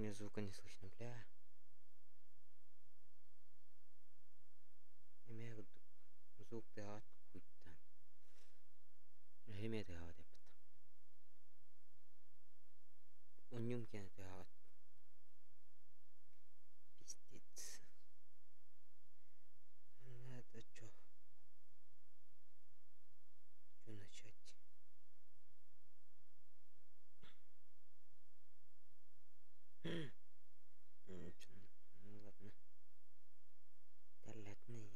Мне звука не слышно, бля. Имею в виду звук теат kuitenkin. Hime tehat jäptä. On jumkien tehat. Пиздец. Надо чё начать? Ну ладно. Да ладно.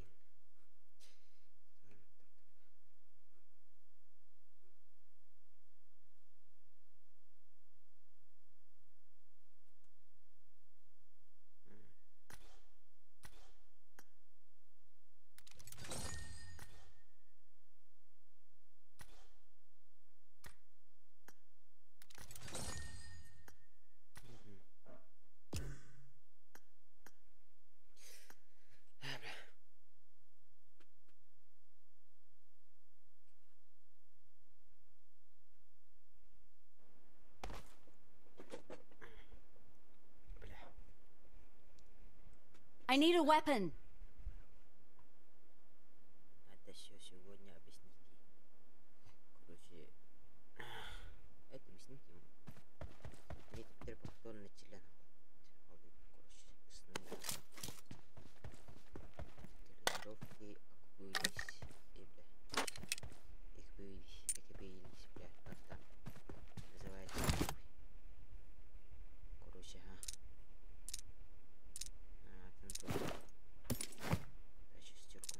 I need a weapon. Надо все сегодня объяснить. Короче, это объяснить ему. Мне теперь повторно член. Короче, тренировки окупились. И, бля, экипились, бля, как там называется. Короче, там тоже. Да, шестерку.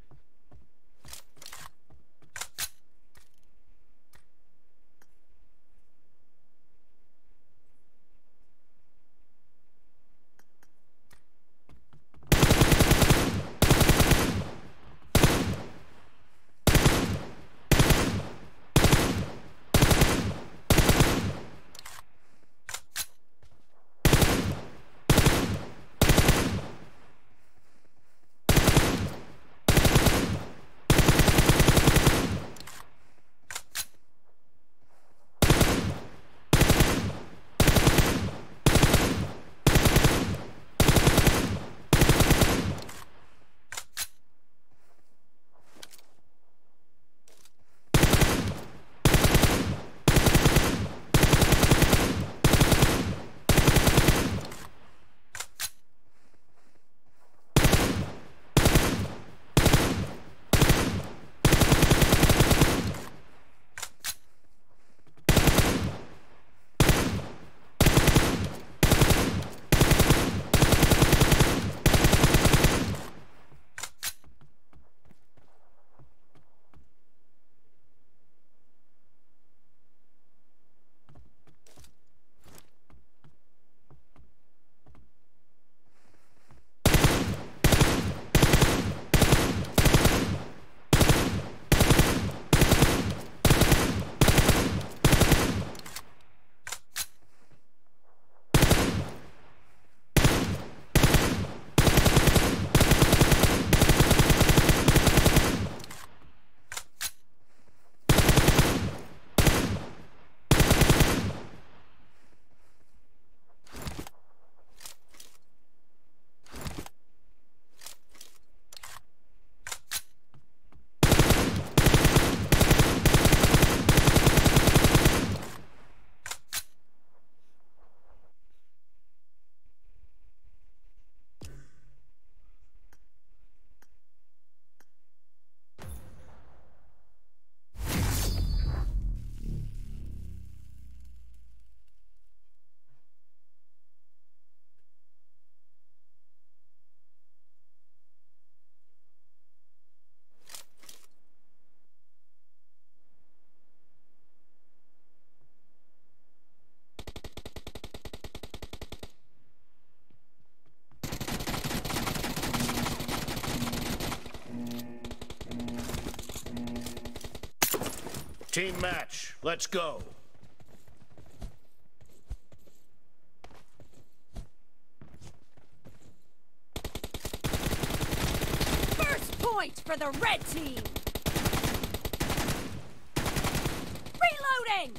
Team match, let's go. First point for the red team. Reloading.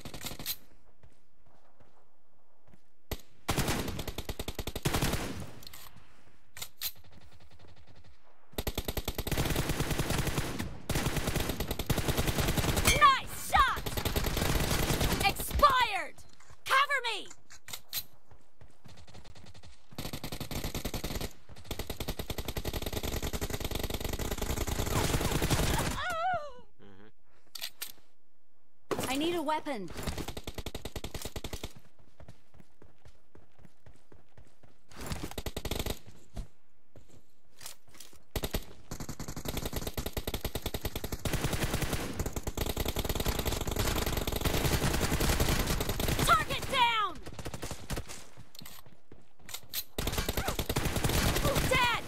need a weapon. Target down! Dead!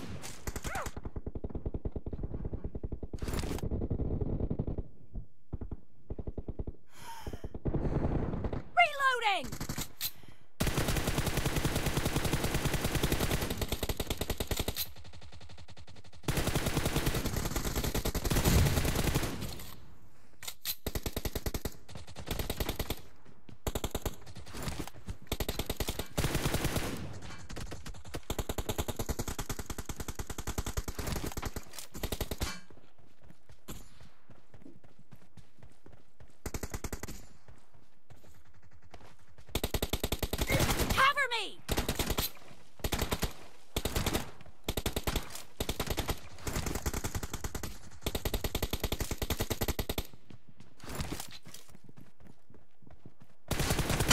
Reloading! Cover me!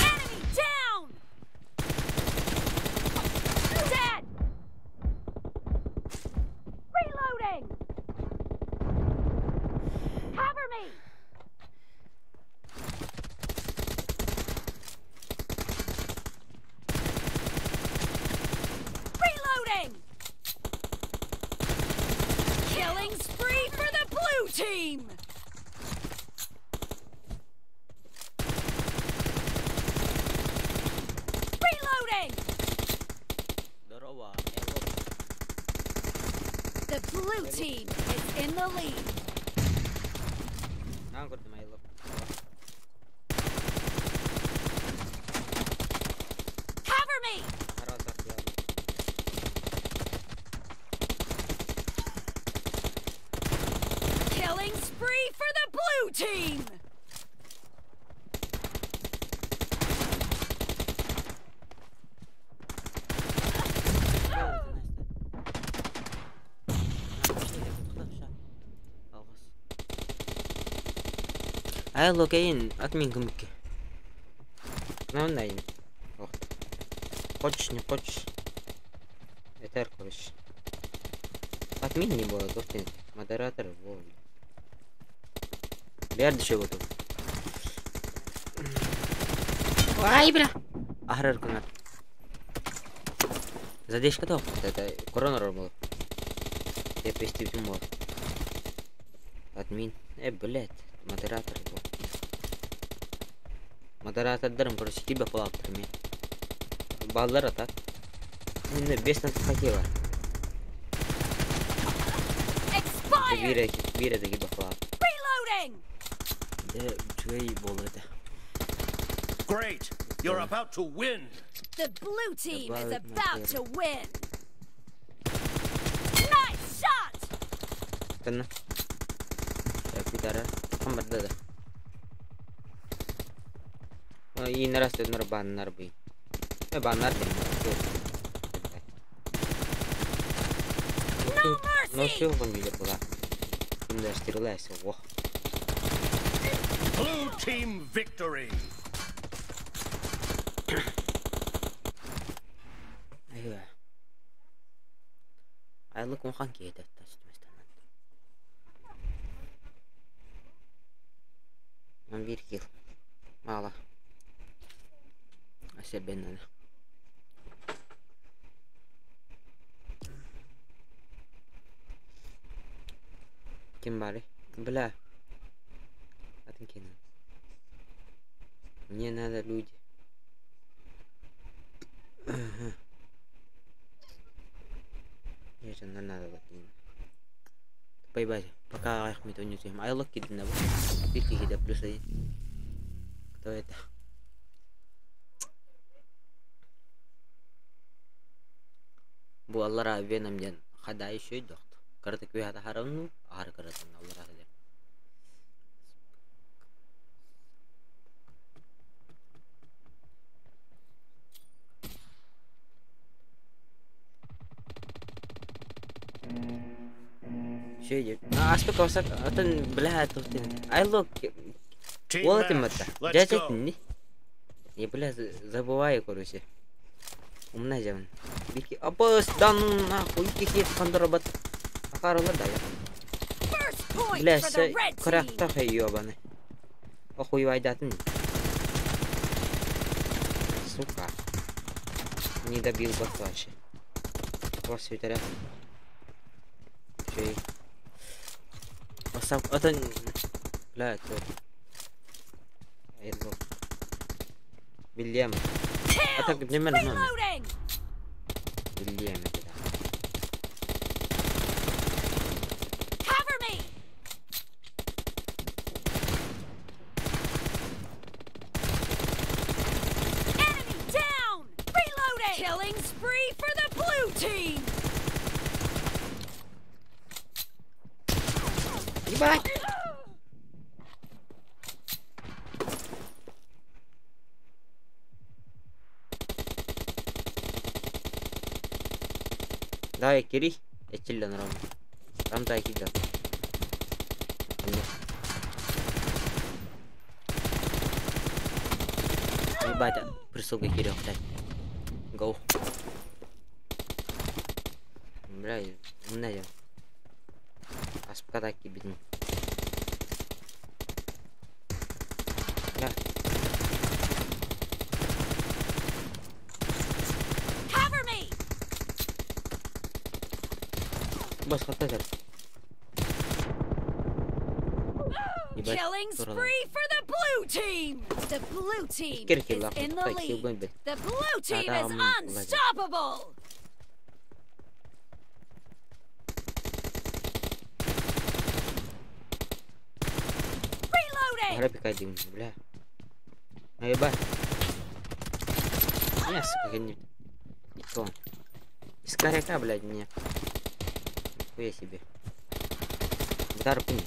Enemy down! Dead! Reloading! Cover me! Reloading! Killing spree for the blue team! Reloading! Darawa. The blue team is in the lead. Nangkot na may look. Cover me! Arasa siya. Killing spree for the blue team! Ay lo kayin admin gümke. Нонайн. Вот. Хочешь, не хочешь. Это короче. Админ не было, то ты модератор был. Берди еще вот. Ай, бля. Ахрар кунат. Задержка то. Это коронер был. Я пристив юмор. Админ. Блядь. Модератор был. Модератордарым, короче, тебя плавтырмен. Балдар атат. Мені 5 на хотіла. Expired! Віре таки бафла. Reloading! Де чуй болоте. Great! You're about to win! The blue team is About about my to win! Nice shot! Кena. Ya pitara. Hambar dada. ಈ ನರಸ್ತೆ ನರ ಬಾನ್ನರ್ ಬೈ. ಬಾನ್ನರ್ ದೆ. No mercy! No все он видит была. Им даже стреляйся. Во. Blue team victory! Aywa. Айлык он хан кейт атта үстүмөстөн. Мен бир кил. Мала. Асебенен. Ким бары? Бля. Атынкин. Мне надо люди. Мне же надо вот. Бай-бай. Пока Ахмед не тем. Ай лок кидна. Бирки кида плюс один. Кто это? Bu Allah'a benim hada işi yok. Karıtık bir hata haramnu ağır karıtın Allah'a hadi. Şey, aspek olsak atan belah tuh tin. I look Team Вот и match. мата. Let's Дядя go. не. Я, бля, забываю, короче. Умна жаман. Бики. Апас, да ну нахуй, какие фандробат. Ахарла да я. First point Бля, for the все red корректно team. ёбаны. Охуй вайдатын. Сука. Не добил бот вообще. Вот свитеря. Чей. Посап. Это... Бля, это... Это... Вильям. Это Killed. где номер? Reloading. Вильям это да. Cover me. Enemy down. Reloading. Killing spree for the blue team. Ебать! Давай, Кири. Я чиллен ровно. Там так идет. Ебать, присуга Кирилл, блядь. Гоу. Бля, умная. Аспката кибидин. Бля. Cover me. Бас, хататер. Ебать, Killing здорово. spree for the blue team. The blue team Кирки is лаху, in the так, lead. ебать. The blue team да, is ладно. unstoppable. Reloading. Грабик один, бля. А ебать. Не, сука, я не... Никто. Из коряка, блядь, мне. Нихуя себе. Удар пни.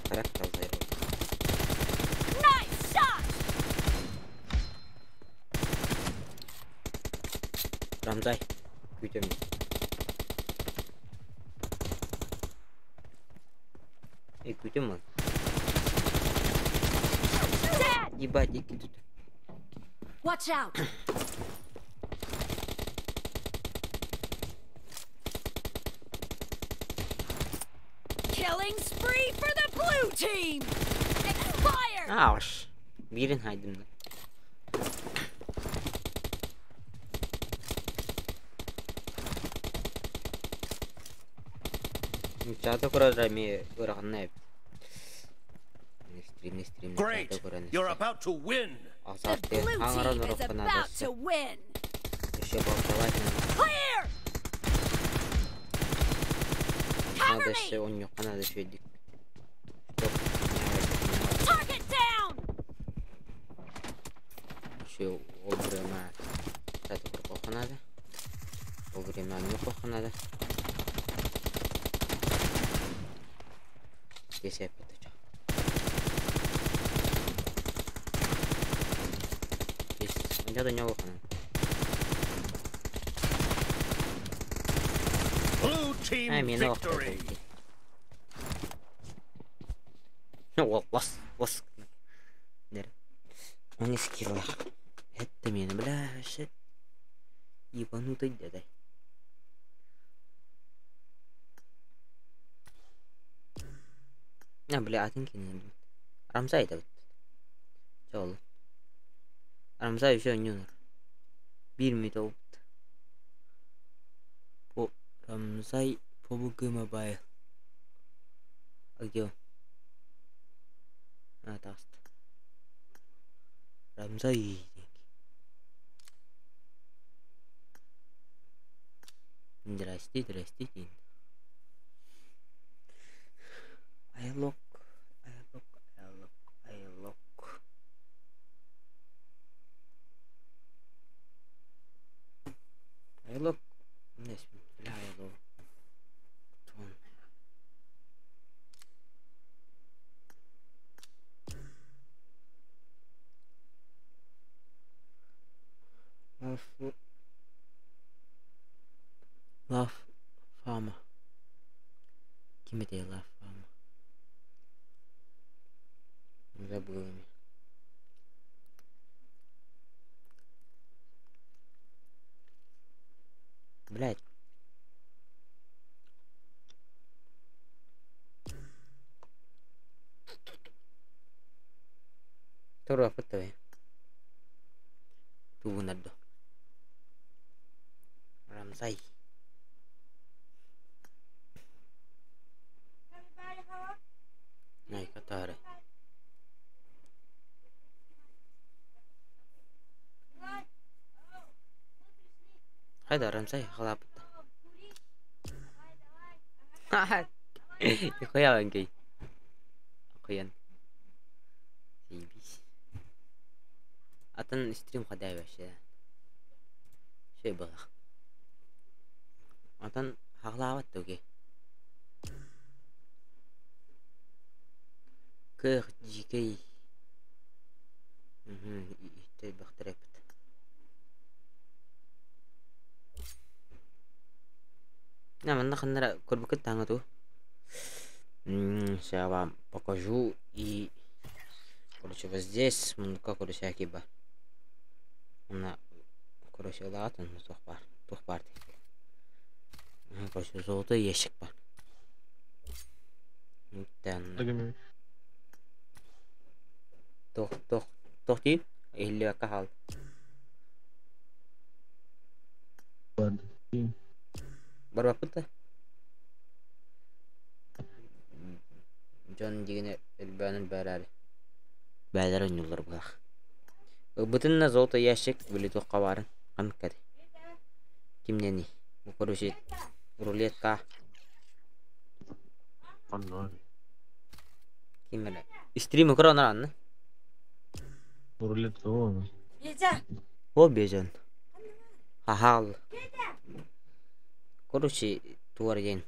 Коряк стал заебать. Nice shot. Рамзай. Кютя мне. Эй, кютя мы. Dead. Ебать, иди тут. Watch out. Killing spree for the blue team. Expired. Ауш. Birinin haydımda. Чата курарами урагнайп. Не стрим. Great. You're about to win. The Азарте blue хангара team is нурукка about to надо. win. Еще болтовать Clear. надо. Cover Надо еще me. у него надо еще дик. Target down. Еще вовремя. Это плохо надо. Вовремя неплохо надо. Здесь я опять. Здесь. У меня до него хана. Blue team Миновка. victory. Ну, лос. Он не скилла. Это меня, бля, вообще. Ебанутый дядя. Бля, атынки не. Рамзай да. Чол. Рамзай еще не умер. Бирмитов. По Рамзай PUBG Mobile. А где он? А, таст. Рамзай. Здрасте. Айлок. Айлок. Здесь, бля, айлок. Тон. Love Farmer. Give me the Love Farmer. Забыл. Блять. Тора фотовый. Ту надо. Рамзай. Най катары. Хайда Рамзай халап. Нихуя ланкей. Охуен. Заебись. Атын стрим ходай вообще. Şey bak. Atan haklavat toge. Kır jikay. İşte baktırak. Nah, mana kan kurba ketang tuh. Я вам покажу и, короче, вот здесь, короче, акиба. Она, короче, латан, тух парти. Короче, золотой ящик бар. Тух тин или кахал. Бар бапыта. John дигене элбанын бәрәле. Бәләр ойнулар бұлақ. Бұтынна золотой ящик білі тоққа барын. Қаныққады. Кімнені? Короче, рулетка. Кіммені? Стримі көранар анны? Рулетка оны. О, бежан. Хахал. Короче, туар ен.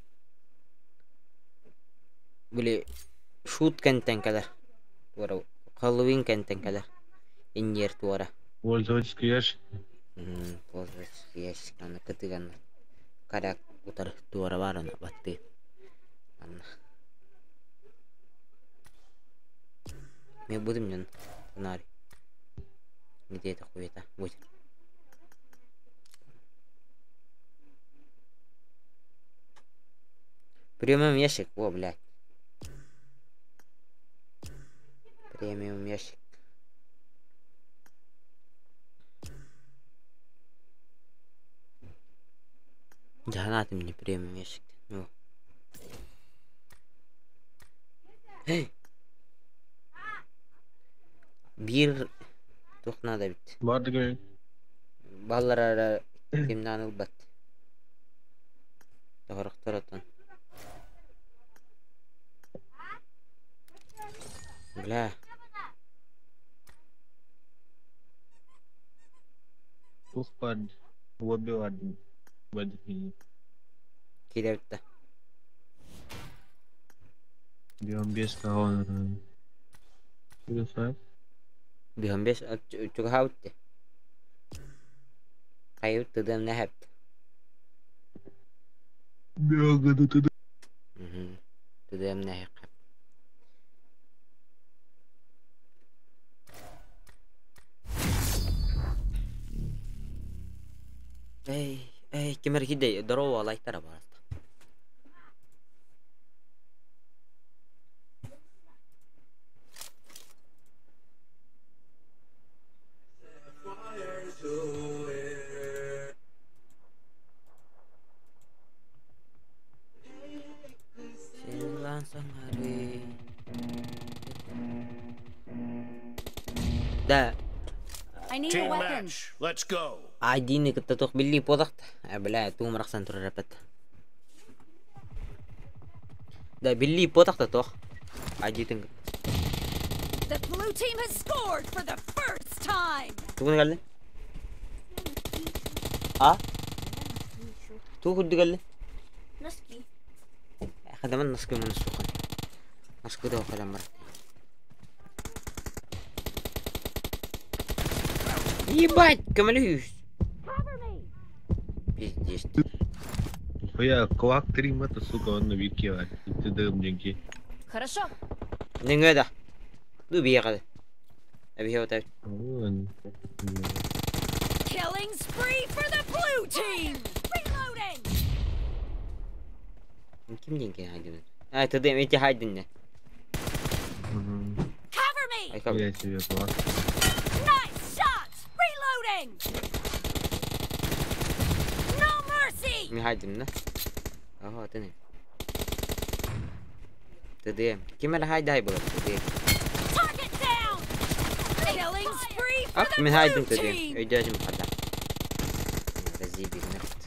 Білі шут кәнттен кәдір. Хэллоуин кәнттен кәдір. Иннер туара. Пользовательский ящик. Пользовательский ящик. Аны кытыған. Карак утар туара бар ана батты. Мен будем мен фонарь. Где это хуета? Вот. Премиум ящик. О, блядь. Премиум ящик. Jangan ada ini pремиум ящик. Ну. Эй. Бир тух надо бит. Бардыгы. Баллар кимнан албат. Тагырыктыратын. Бля. Тухпад. Убивад. Бадыгы. Кидевта. Биом без кого. Куда? Биом без чугаутте. Кайут тудам нахап. Биога да туда. Тудам нахап. Эй, кемер гидей, здорово, лайктара бараста. Да. Team match. Let's go. Айдины кытта тох билли подакт. Бля, туумраксан тура рапет. Да, билли подакта тох. Айдитин. The blue team has scored for the first time. Тугун галли? А? Тугун галли? Носки. Хадаман носки мен сухан. Носки да хадам бар. Ебать, камалюсь. Пиздец. Я квак 3 мата, сука, он на вике, ты дым деньги. Хорошо. Деньги да. Lu biar kali. Abi heo tapi. Killing spree for the blue team. Reloading. Kim jengke haydın? Ha tadım eti haydın ne? Cover me. Ay kabul. Iya sih, kuak. Nice shot. Reloading. No mercy. Mi haydın ne? Aha tadım. Tadım. Kime la hayday bu? Tadım. Target down. Killing spree for Ak the mi haydın blue tadım. team. Ödeyeceğim hadi. Rezil bir nefret.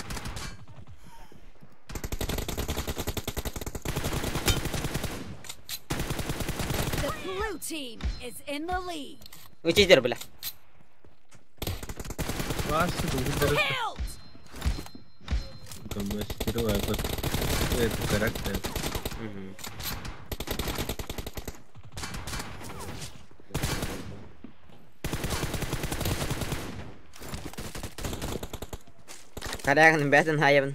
The blue team is in the lead. Uçidir bile. Pasti tuh terus Killed. kembali kira apa? Itu karakter. Kadang beten hayvan.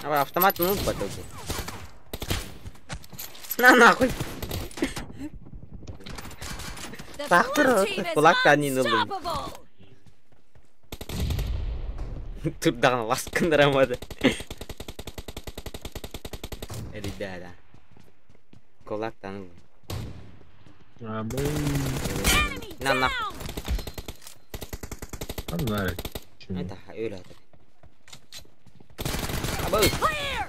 Ama автомат ну потом. На нахуй. The Taktır blue o. team is Kulaktan inildim. unstoppable. Turdan baskındıramadı. Eridada. Kulaktan vurdu. Abe, Enemy Nah, nah. down. kan var. Şimdi Entah öyle tabii. Abo. Clear.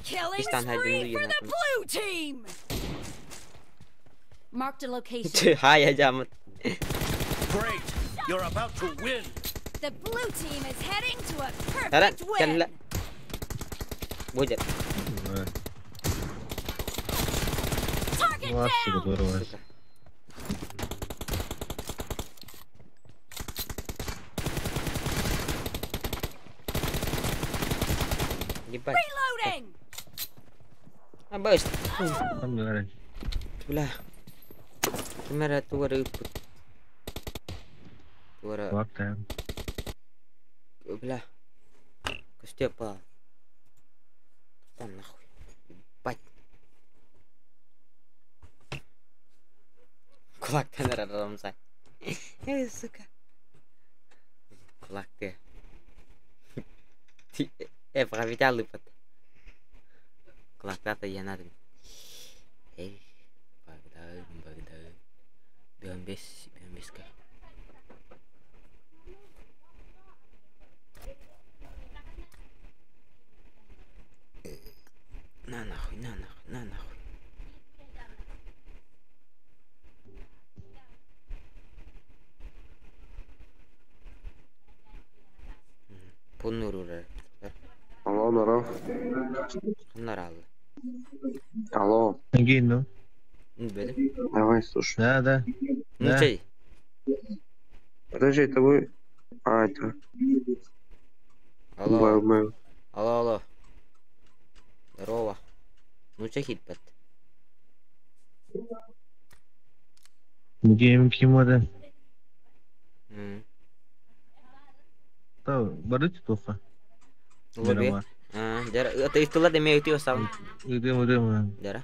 Killing İşten her spree döndüğü for the yönetim. blue team. Marked a location. Hay camı. Great! You're about to win! The blue team is heading to a Taran perfect win. kalla. Bocet. var. Target Var down. sudah var. Gibay. Reloading. Abos. Kan var. Itulah. Kamera tua ruput. Tua Waktu. belah. Pasti apa? Tanah. Bat. Kulaktan aradım sen. Evet suka. Kulakta. Pravi lipat. Kulakta da yanadım. Bagdad. 15 kah. На нахуй. Bunlar uğrar. Алло, здоров. Bunlar aldı. Алло, Lagi no? Ne böyle? давай, слушай. Да. Ne Да. şey? Подожди, это вы... А, это... Alo. Б. Alo. Здорово. Ну че хитпет? Game kim ada? Tahu, baru itu apa? Lebih. Jara itulah demi itu sound. Itu mah. Jara.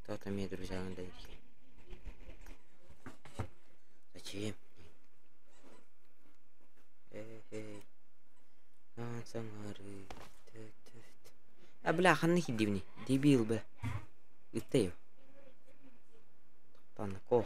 Tahu kami terus jalan dari. Zачем? Сангары. Бля, ханнахи дивни. Дебил, бля. Иттею. Танко.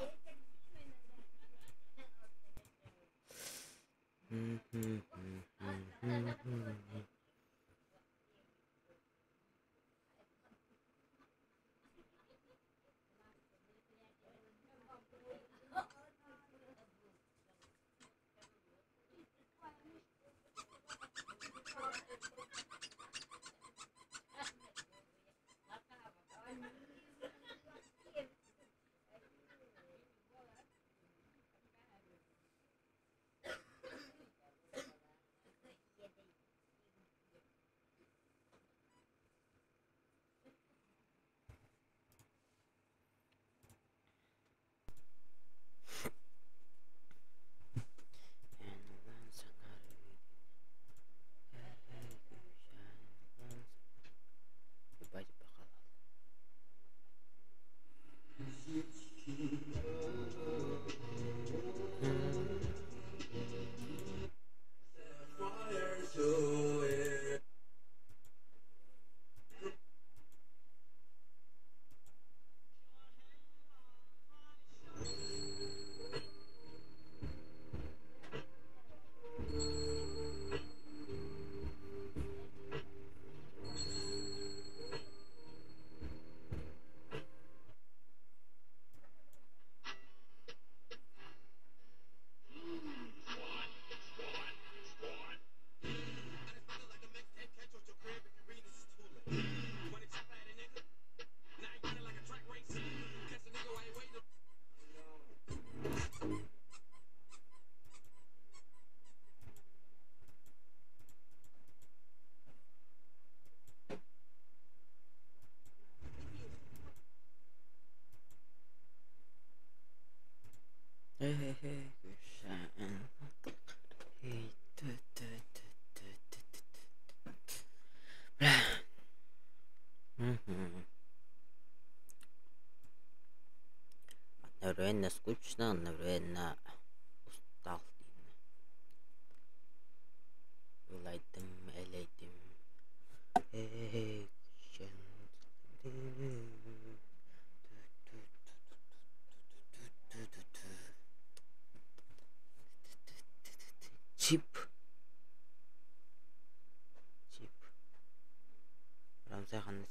одновременно скучно, одновременно устал. Улайтым, элейтым. Чип. Чип. Рамзай ханнес.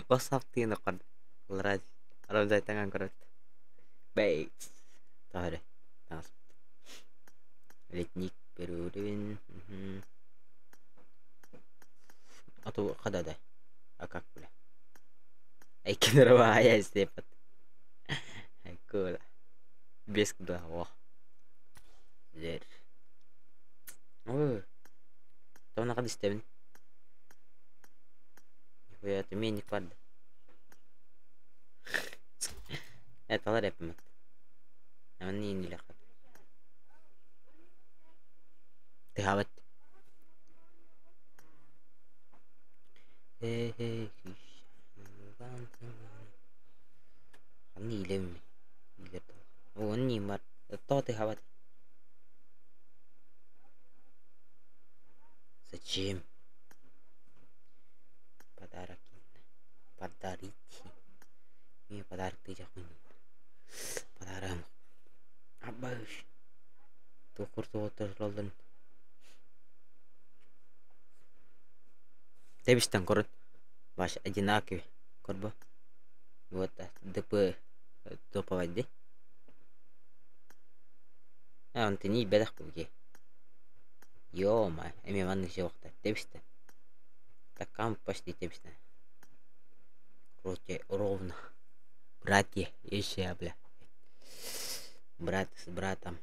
Wasapti na kan. Laraj. Рамзай tangan korot. Baik. Tahu deh. Langsung. Летник перерывен. А то когда да? А как, бля? Ай, киноровая степат. Ай, кула. Без куда, о. Зер. Ой. Тау накад стебен. Нихуя, это мне не квад. Это лареп мат. А мне не легко. Ты хават. Эй, они лем. О, они мат. То ты хават. Зачем? Подарок. Подарите. Мне подарок ты жахмин. Подарам. Абаш. Токурту отырлдын. Тебиштан корот. Баш одинаковый. Корбо. Вот ДП топовать, да? А, он ты не бедах пуги. Ё-ма, эми ванны жёгта. Тебишта. Так кам почти тебишта. Короче, ровно. Братья, еще, бля. Брат с братом.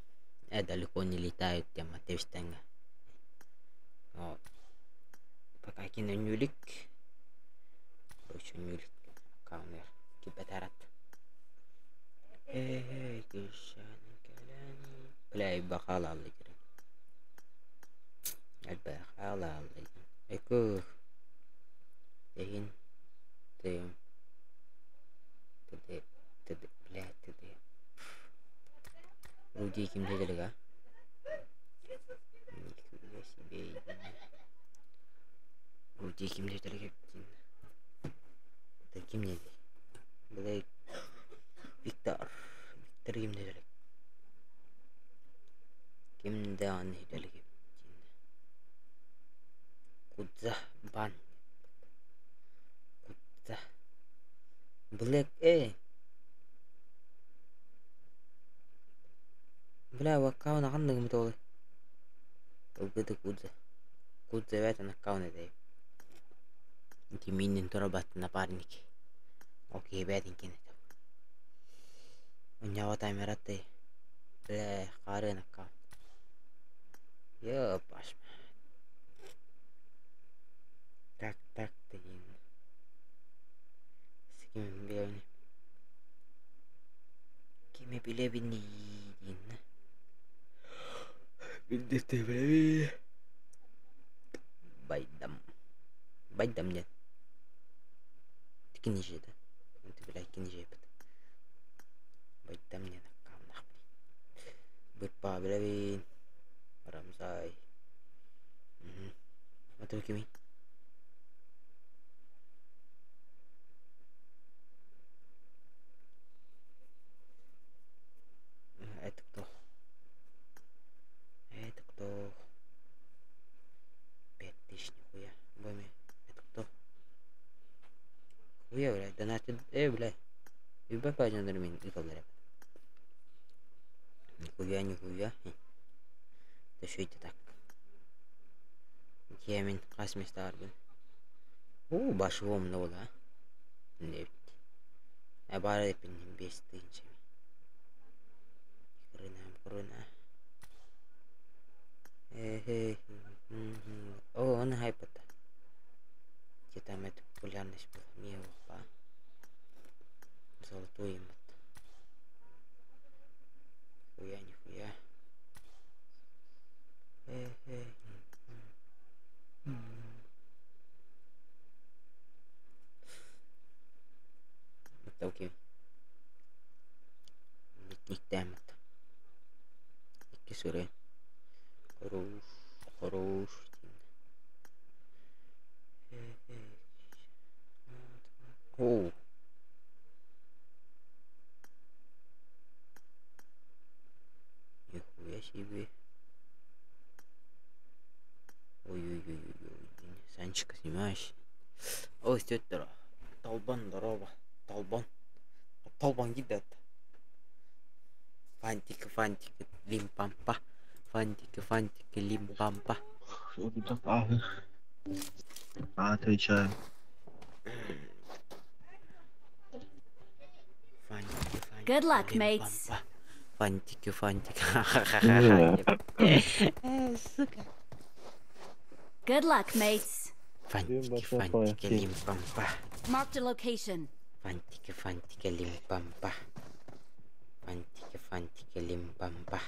Далеко не летают, тема тебиштанга. Вот. Пока кину нюлик. Короче, нюлик. Каунер. Кипятарат. Эй, кишаны, каляни. Бля, и бахала аллы керек. Бахала аллы. Эку. Дейін. Дейін. Тыды. Бля, тыды. Руди кимде делік, а? Нихуя себе. Руди кимде делік. Это кимде делік. Бля, Виктор. Виктор кимде делік. Кимде аны делік. Кудза бан. Кудза. Блэк, Бля, аккаунт ағандығым толы. Ұлғыды Кудза. Кудза вәтін аккаунт edeyim. Киминин турабатты напарники. Окей, бәтін кені. Унява таймератты. Бля, қарын аккаунт. Ёп, ашма. Так, дейін. Кими билебини. Кими билебини дейін. Билдерте билебини. Байдам нет. Тикини жеді. Ты, бля, кини жепіт. Байдам нет. Аккаунт блин. Бұрпа билебин. Рамзай. Ату кими? Это кто? Это кто? 5000 нихуя. Бами. Это кто? Хуя, блядь, донатит. Блядь. И бапа один нормин. И колдыря. Нихуя. Да что это так? Кемин. Қасме старбын. О, башвом нола. Нефть. А бара епин 5000. Corona. О, он хайпата. Kita met популярность была не опа. Золотой имот. сюрен. Хорош. О. Нихуя себе. Ой-ой-ой-ой. Санчика снимаешь. Ой, стёттера. Толбан, здорово. Толбан гидет. Фантика, лимпампа. Фантика, лимпампа. Что тут такое? Отвечаю. Good luck, mates. Фантика. Сука. Good luck, mates. Фантика, лимпампа. Marked a location. Фантика, лимпампа. Фантика, лимпампа.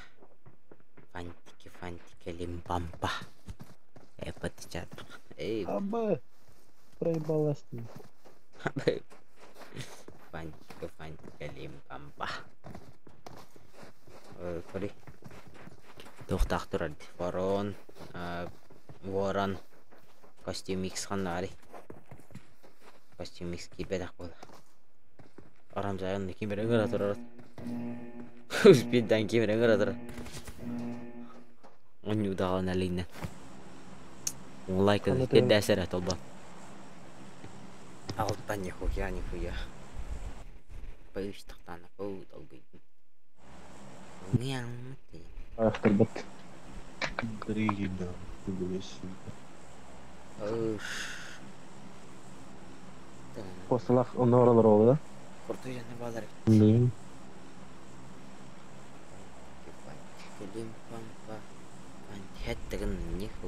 Фантика, лимпампа. Подчат. Эй. Аба. Проебалась ты. Фантика, лимпампа. Кори. Тоқтақ тұрады. Ворон. Костюм X қанары. Костюм X кипедақ болды. Арам жайын кемерен ғыра тұрады. Успедден кемерен ғыра тұрады. Он удаған әлейінен. Олай кәді дәсір әт олдан. Алтан нихуя. Пөштіқтаны пөд алғайдың. Няң. Аяқтар бат. Кригина. Посылақ оны оралар олы да? Құрты және базар. Білмеймін. Лимпампа. Хәттігін ниху.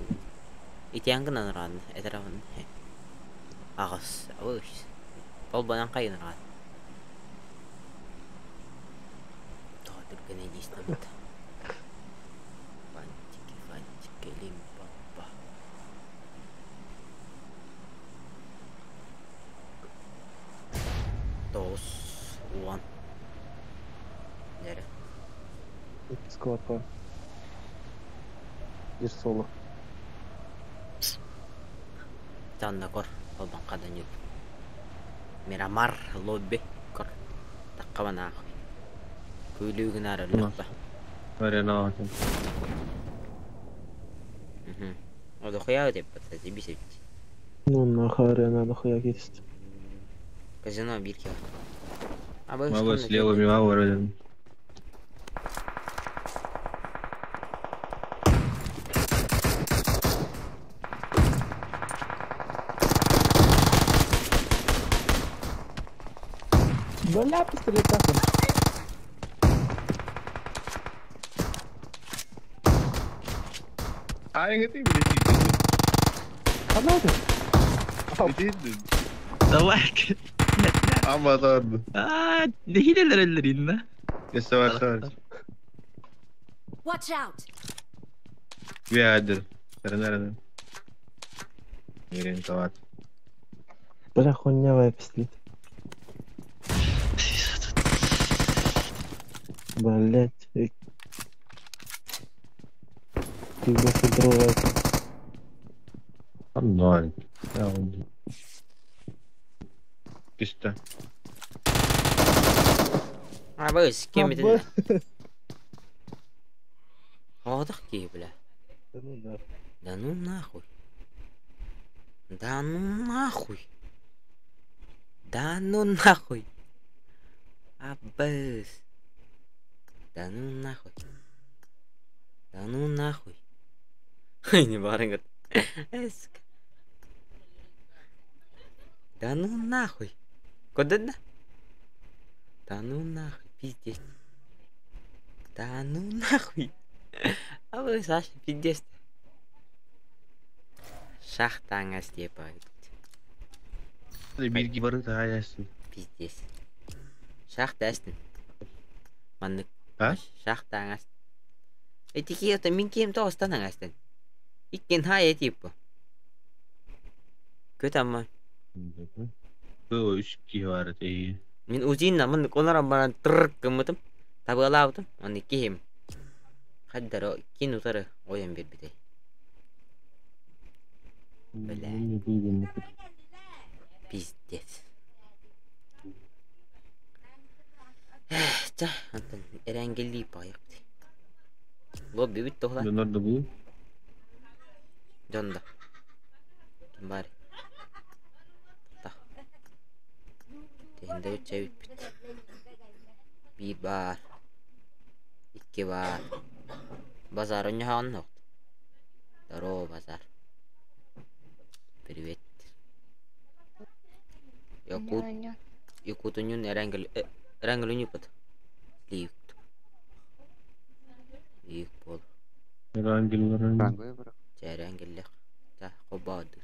Итяңгын анырған. Әтірағын. Ағыз. Толбанан қайын ұрған. Тұғатыргіне дейстамады. Фантика, лимпампа. Тоғыз. Уан. Нері? Сквад бар. Жер солы. Танда кор. Толбан қадан ек. Мирамар лобби кор. Таққабан ақы. Көйлігін әрі лөкпі. Арена атым. Ода хуя деп бата дебисеп. Ну, нахуй арена дохуя кетісті. Казино бирки бар. Мабы слева мимо выроден. Бля, пистолет такой. А я ты, блядь, Канады? иди. Давай. Амазон. Ne hileler ellerinde. Var. Watch out. Вядер. Nerede? Yerin kavat. Бля, хуйнявая пистолет. Блять. Ты бы фильтровать. Ноль. Писта. С кем это? Отдых ки, бля. Ну да. Да ну нахуй. Да ну нахуй. Да ну нахуй. Аббас. Да ну нахуй. Да ну нахуй. Не барыгат. Да ну нахуй. Куда да? Да ну нахуй, пиздец. Да ну нахуй. А вы, Саша, пиздец. Шахтаңа степает. Bilgi barı daha yaşlı. Пиздец. Шахта астын. Маннык. А? Шахтаңа астын. Этики это мен кем то останаң астын. Иккен хай етіп. Көт амма. Bu üç kişi var diye. Мен узин намын онара баран тырк кымытым. Табы алабытым. Оны кем. Каддаро кинутары оян бербитей. Бля. Не видим. Пиздец. Та, антон эренгели паяқти. Лобби бит тоғла. Leonardo bu. Жонда. Ким бар? Та. Тенде үтче бит. Bir бар. İki бар. Базар önce hanım. Здорово, базар. Привет. Якутунюн эренгелүнү пат. Лифт. Их бол. Erangil'lerin Rangoya bırak. Эренгеллек. Та кобады.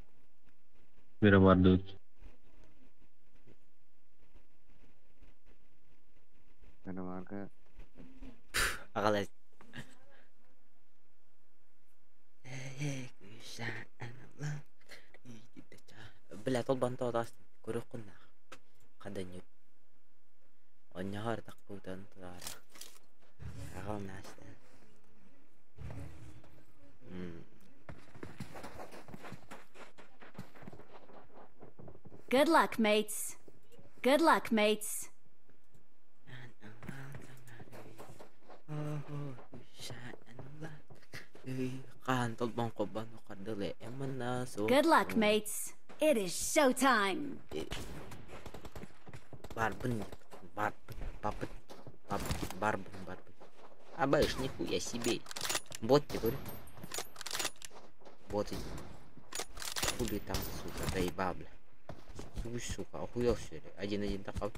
biri vardı. Benim arka. Агалай. Бля, толбан тоодас. Көрөк кунна. Каданю. Оннягар таккутан тара. Агал наста. Good luck, mates. Good luck, mates. Kan толбан кобан кадыле эмана со. Good luck, mates. It is showtime. Барбын. Барбын. Абаешь, нихуя себе. Бот ты говорю. Боты. Хули там, сука, заебал, бля. Слушай, сука, охуел что ли? Один такой.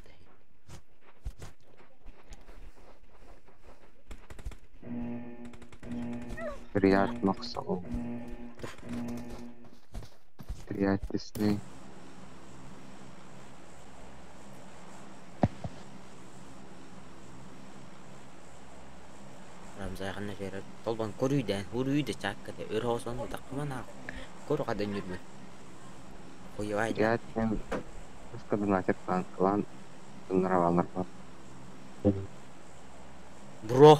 Приятно максимум. Приятный. Рамзайгана жер толбан көрүйдөн хүрүйдө чакката өрөөсөнү такмана көрө кадан жүрмүн койой Приятный. Сколько значит клан. Нравалар бар. бро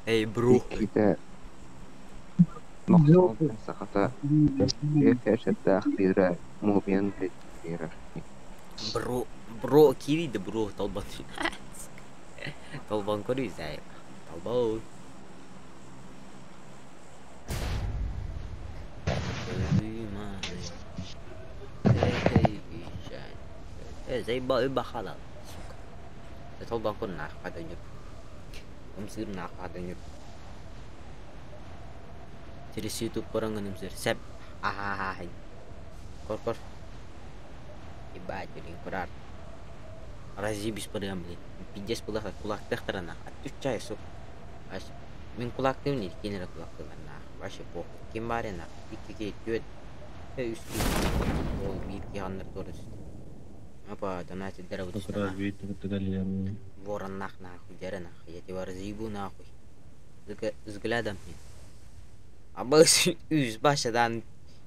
эй бро Какие-то максимум сахата. Это что-то ахтира. Мубин тира. бро кириде бро толбан толбан көрүй зай толбой заебал халал сука это толбан кон нах каданып өмсүр нах каданып через YouTube коранганым зер сеп кор ебать блин курар разъебись подам блин пиздец кулак тахтарана отвечай сука аж мен кулак не кенера кулак на вообще похуй кем барена икки төт үстү ол бийик яндар дорос Apa, donate darau di sana. Развитие категории. Ворон нахуй, дера нахуй, я тебя разъебу нахуй. Взглядом мне. Абы үз башадан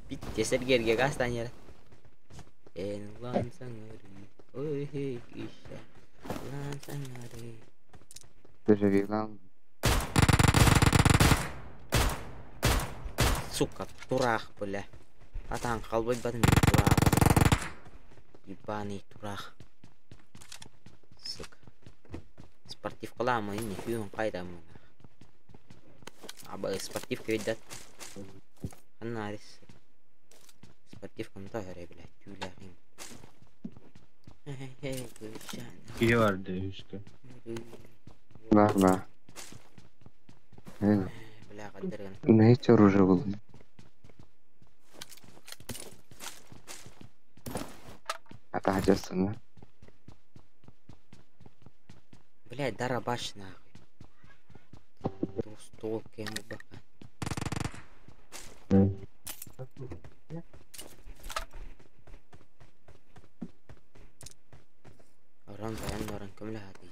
битте сергерге кастанер. Лан саңары, ой хей иша, лан саңары. Доживи лан. Сука, турах, бля. Атан қалбай бадым, турах. Ебаный турах. Сука. Спортивка лама, не фьюн, қайдам. Абы спортивка ведет. Анарис. Спортивка мтагары, блядь, тюлярим. İyi vardı işte. Да. Бля, қадырын. Знаете, оружие было. Это одесса, Блядь, дарабаш нахуй. Стол кему бака. Оран кемле хати.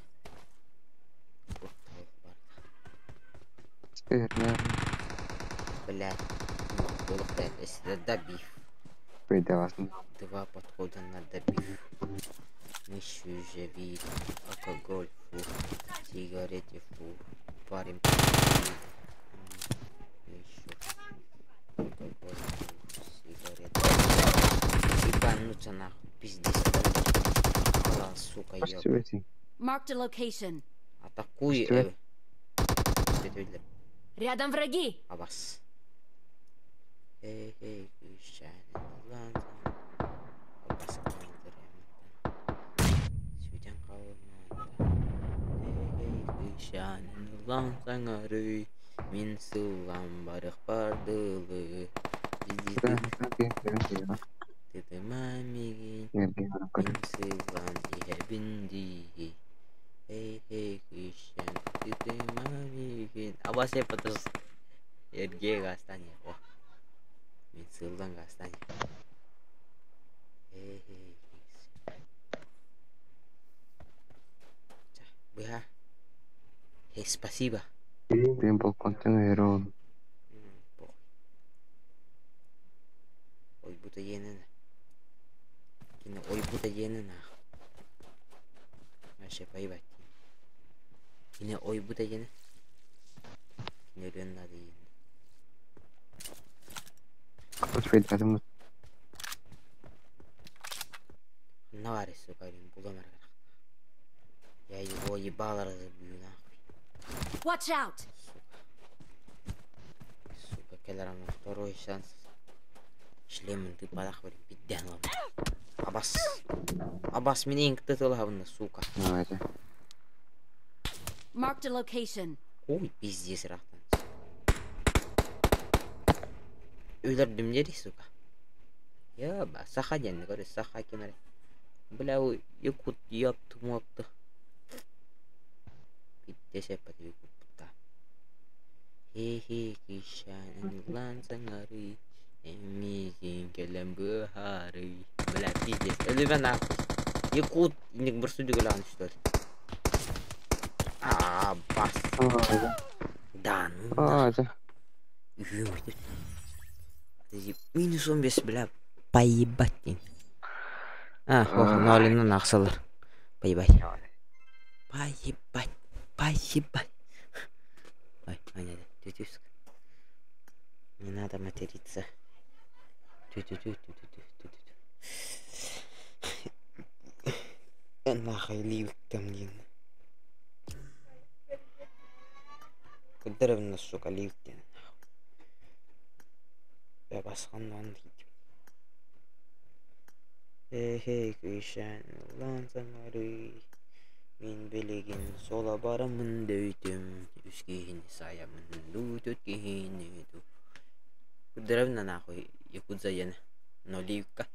Блядь. Толықтай если добив. Прекрасно. 2 подхода на добив. Нищу же вид. Алкоголь фу. Сигареты фу. Парим. Сигарет. Ебануться нахуй, пиздец. Сука, ёб. Пусть Marked a location. Атакуй. Что? Светлер. Рядом враги. Абас. Эй, күшән. Абас. Сүтен калмады. Эй, күшән. Лан саңары. Мен сылам барық бардылы. Теді мамиген. Мен сылам ебінді. Эй, күшән. Теді мамиген. Абас епатыз. Ерге гастане. О. Мен сылдан гастане. Эй, күшән. Быха. Спасибо. Bien por contenero. Ой, будто ені. Кені ой, будто ені нах. Вообще поебать. Кені ой, будто ені. Кені рен надо ені. Пусть подумать. Навари, сука, рен буламар. Я его ебало разобью нахуй. Watch out. Сука, келерам второй шанс. Шлемін ты подахварим, пидян ладно. Абас. Абас, менен кітті тылғабында, сука. Давайте. Marked a location. Ой, пиздец рахтан. Өлірдім деді, сука. Яба, саха денді, көрі, саха кенары. Бля, ой, якут яптı muaptı. Bitti sepet yakut puta. Hehe kişan lan sangari. Emizin kelem bahari. Bля, пиздец. Ölüme nahus. Yakut, inik bersudi gelan işte. Bas. Dan. Ладно. Минус 15, бля. Поебать. Ох, нолину нақсалар. Поебать. Поебать. Поебать. Ой, Аня, тетюшка. Не надо материться. Нахуй ливк там не. Кыдырып на сука ливктен. Я басқаннан дейді. Эй, күшән, лан саңары. Мен білеген сола барымын дөйтім. Үскейін саямын, лут өткейін өйді. Кыдырып на нахуй, якут заяны. Но ливка.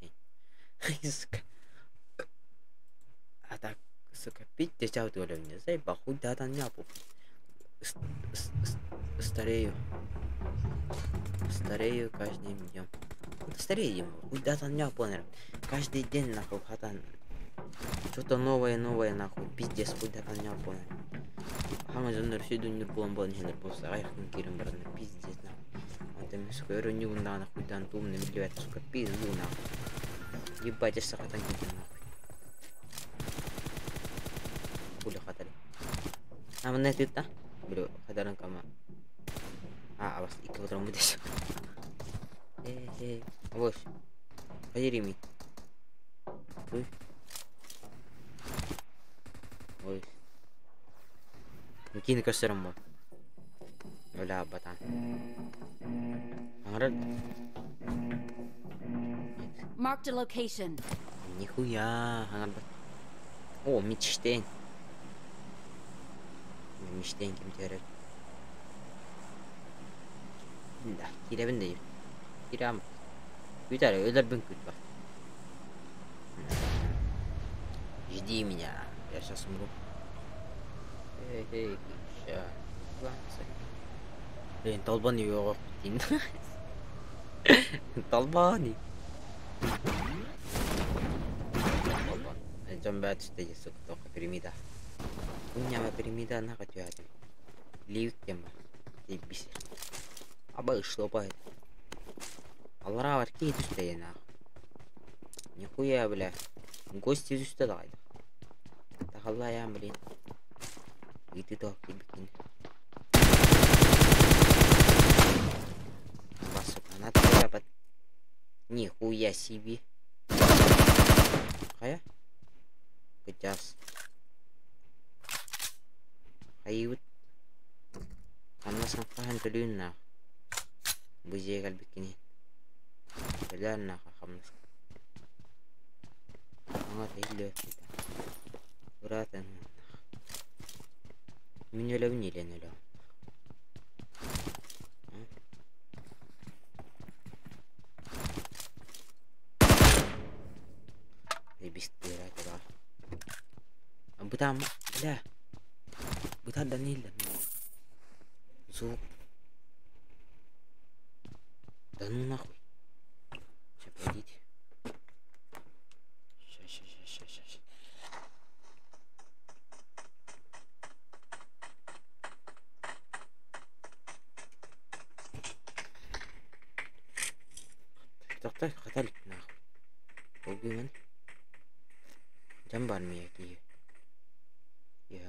Сука. А так, сука, пить течал то ли мне. Зай, похуй, да, там няпу. Старею. Старею каждым днем. Стареем. Куда-то няпу, наверное. Каждый день, нахуй, хатан. Что-то новое, нахуй. Пиздец, куда-то няпу, наверное. Хама жондар сүйдүнүр болон жөндөр болса, айкын кирим барына пиздец, нахуй. Вот им, сука, өрөнү унда, нахуй, дан тумны милливет, сука, пизду, нахуй. Ебать, я сахатан кидим, нахуй. Пуля хатали. А, мне тут, да? Блю, хатаран кама. А вас iki fotoğrafı mı desem? Boş. Hayır yemin. Boş. Boş. Mungkin keseram bu. Öyle abatan. Angarat. Marked a location. Нихуя, angarat. О, Мичтейн. Мичтейн kim terer? Да, киребин дейм. Кирам. Güzel, ölürüm kötü bak. Жди меня, я сейчас умру. Эй, ща. Блин, толбани его. Толбани. Жамбат стеги, сука, только пирамида. У меня пирамида на котяте. Ливк тема. И бисер. Абы шлопает. Аллара var ki üstte yine. Нихуя, бля. Гости üstte дайды. Тахалла я, блин. И ты так бикин. Гранату dapat. Нихуя себе. Kayak kecas. Hayut. Karena sangkahan tuloy na. Bujay kalbikin. Wala na kakamas. Mga tayo kita. Uratan. Minulaw nila nila. Bistira ka ba? Ang buta mo. Wala. Buta Danila. So. Да ну нахуй. Сейчас, погодите. Сейчас. Так, хотели нахуй. Убиван. Jamban mi aquí. Ya.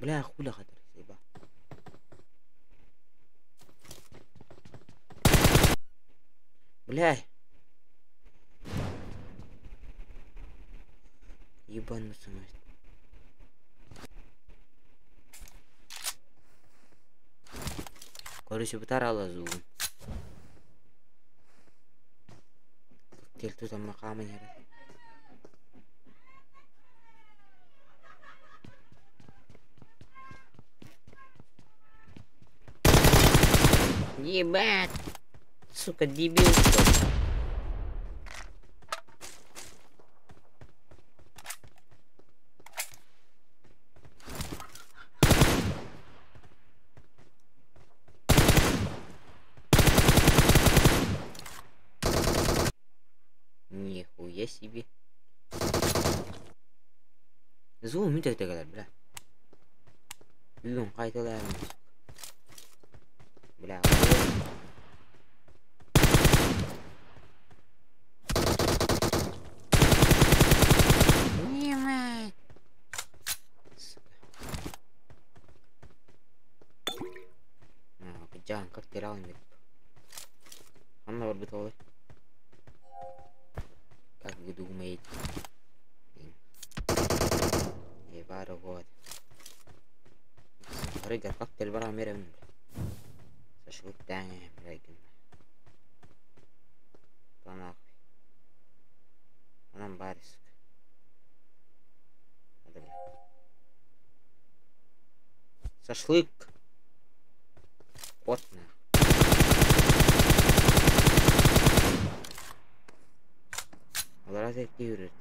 بلا أخولا خطر سيبا بلا يبان سمعت короче بترى زوم قلت له مقامي هذا Ебать! Сука, дебил, что ли? Нихуя себе. Зум, انت تقدر بلا. اللون قايت ولا بلا. Jangan ketirau ini. Mana betul? Kak gedung mate. Baru buat. Harga kaktel bara merah. Sashuk tanya lagi. Tanah. Anam baris. Ada. Шашлык. Котно. Разве ты юрит?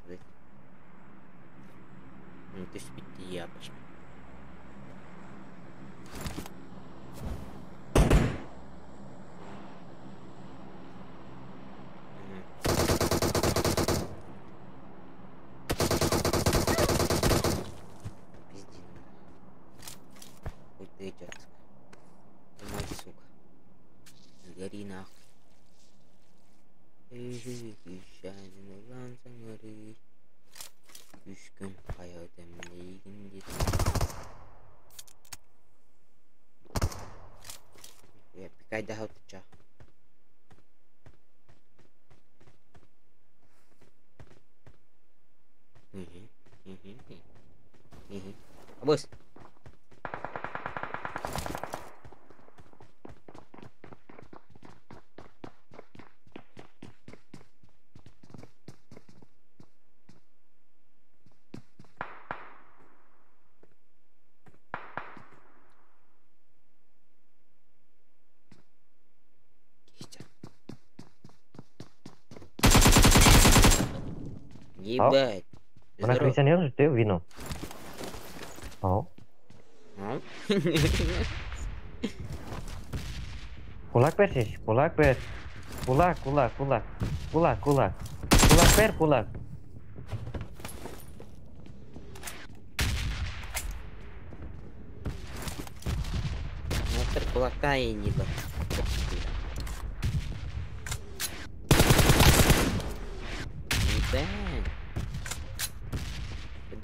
Ну ты спите я пошел. Пиздец. Хоть ты идёт. Мать, сука. Гори нахуй. Düşkün hayatımla ilgili. Ya bir kay daha tutacak. Bos. Ебать. Mana Christian Hill dia Vino. Oh. Kulak persis, kulak per. Kulak. Kulak per kulak. Монстр кулака и не было.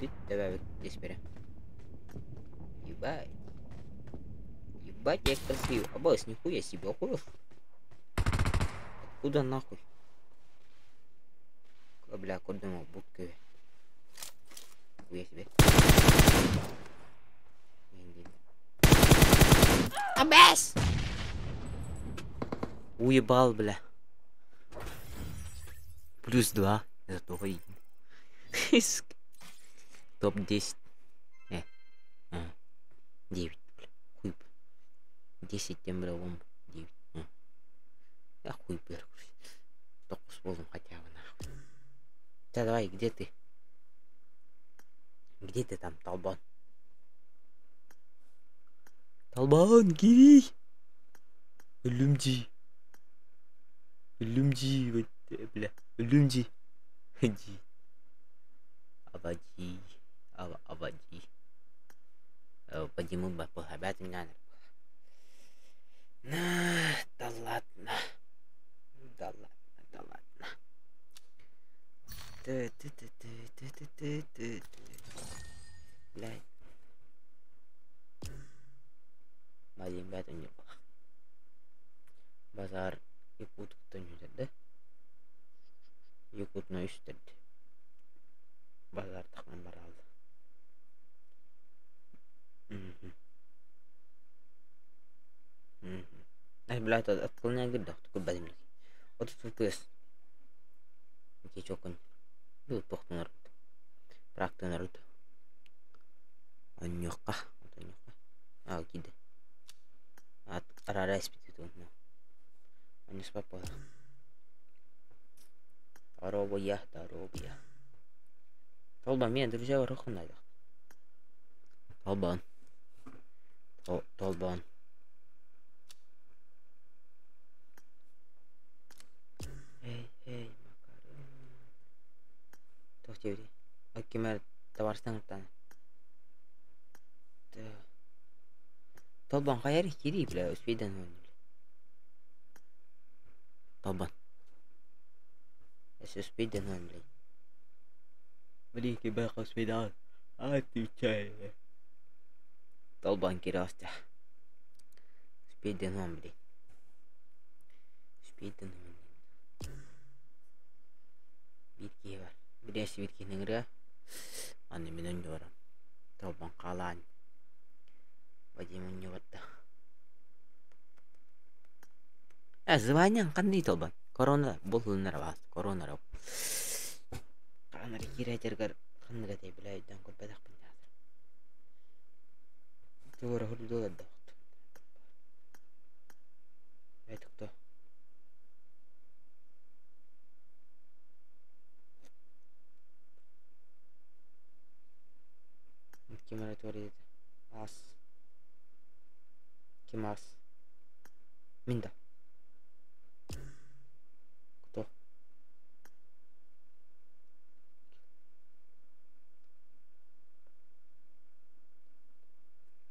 Ебать, давай здесь берем. Ебать. Ебать, я красивый. Обалдеть, нихуя себе, охуешь? Откуда нахуй? Бля, куда думал, будка. Нихуя себе. Абэс! Уебал, бля. +2. Зато воин. Топ-10. 9, бля. Хуй. 10 тем бравом. 9. Я хуй бля. Только с волом хотя бы нахуй. Да давай, где ты? Где ты там, Талбан? Талбан, Кири! Люмди. Люмди, вот, бля. Люмди. Иди. Авади. Авади. Подниму бы, ребята, меня надо. Да ладно. Да ладно, да ладно. Блядь. Блин, ребята, не было. Базар Якут кто-нибудь, да? Якут на üstürdü. Bazar takım var aldı. Ay блядь, откуда я говорю, такой бадимлик. Вот тут FPS. Окей, чокон. Ну, тохту народ. Практу народ. Аньёка. Вот аньёка. А, окей. От арара спит тут, ну. Он не спапал. Аробия, аробия. Толбан, меня друзья руху надо. Толбан. Толбан. Эй, макарон. Тохтеври. Акимер товарстан тан. Толбан хайр кири, бля, успейдан он. Толбан. Если успейдан он, бля. Великий бэк успейдан. Отвечай. Толбан кирасты. Успейдан он, бля. Успейдан он. Витки бар. Біресе виткенің ре. Аны мен өнді барам. Толбан қалан. Вадим өнді барды. Званян қандай Толбан? Корона бұл ұлынар бас. Коронар ау. Қанар керетергер қаныр әтей білайдан көрпедақ бін жазыр. Туғыры хүрді олады оқты. Айтықты. Кем говорит? Ас. Кем ас? Минда. Кто?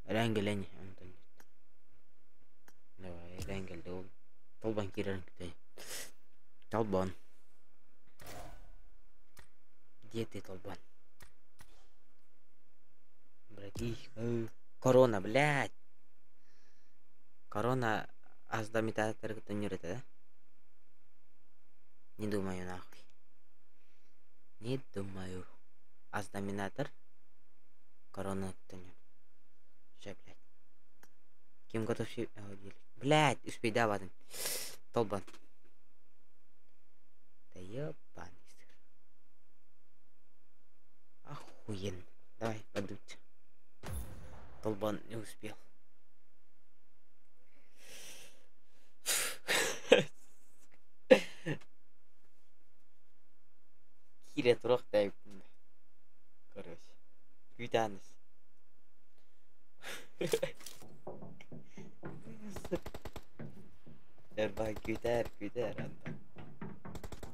Рангелень. Давай, рангель дол. Толбан киран китай. Толбан. Где ты, Толбан? Корона, блядь. Корона аздамитатор кто-нибудь, да? Не думаю, нахуй. Не думаю. Аздаминатор. Корона кто-нибудь. Сейчас, блядь. Кем готов все... Блядь, успей, да, ладно. Толбан. Да ёбаный сыр. Охуенно. Давай, подуть. Толбан не успел. Кире турак тайп. Короче. Күйтаныз. Дәрбай күйтер анда.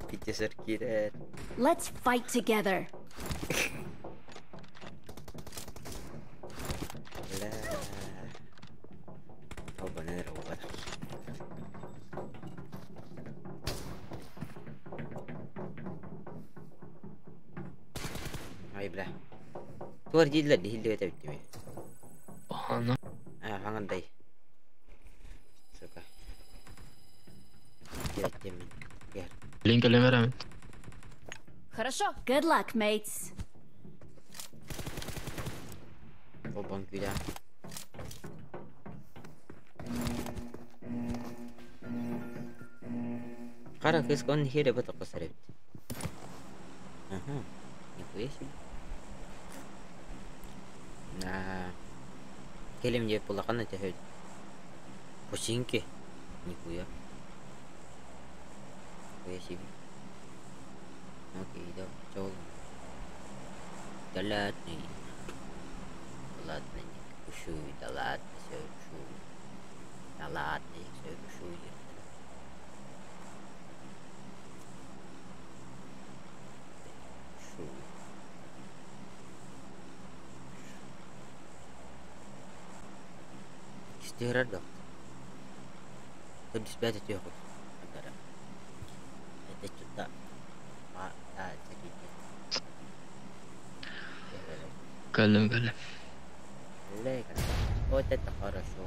Питесер кирер. Let's fight together. Ай, бля. Tuar jilla di hilli weta bitti mi. Ana. Hangan dai. Suka. Bitti min. Gel. Link ele veremem. Хорошо. Good luck, mates. O banküda. Kara kız kon hire bata qasarib. Aha. Нихуя себе. Келем жеп булакан эте. Пушинки. Нихуя. Нихуя себе. Окей, да, чего? Да ладно, ушу, да ладно, все ушу. Да ладно, все ушу. Istirahat dong. Tadi sepeda tuh aku. Antara. Это что-то. Jadi. Geldim. Лего. Вот это хорошо.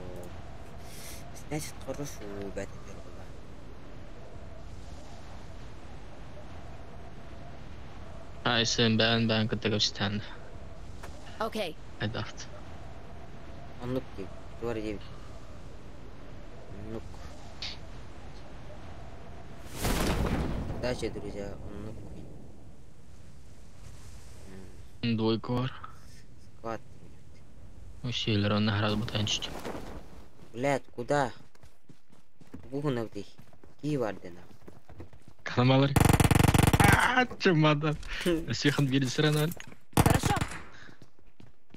Значит, хорошо, ребята, дорогая. Aysen ben kıta gösterdi. Okay. Edaft. Анук, говори 9. Анук. Дальше, друзья, анук. Двойка var. Склад. O şeyler onun herhalde bu tanıştı. Блядь, куда? Бухнул ты. Кивардена. Kalamalar. Çamadan. Siyahın bir sıra lan. Хорошо.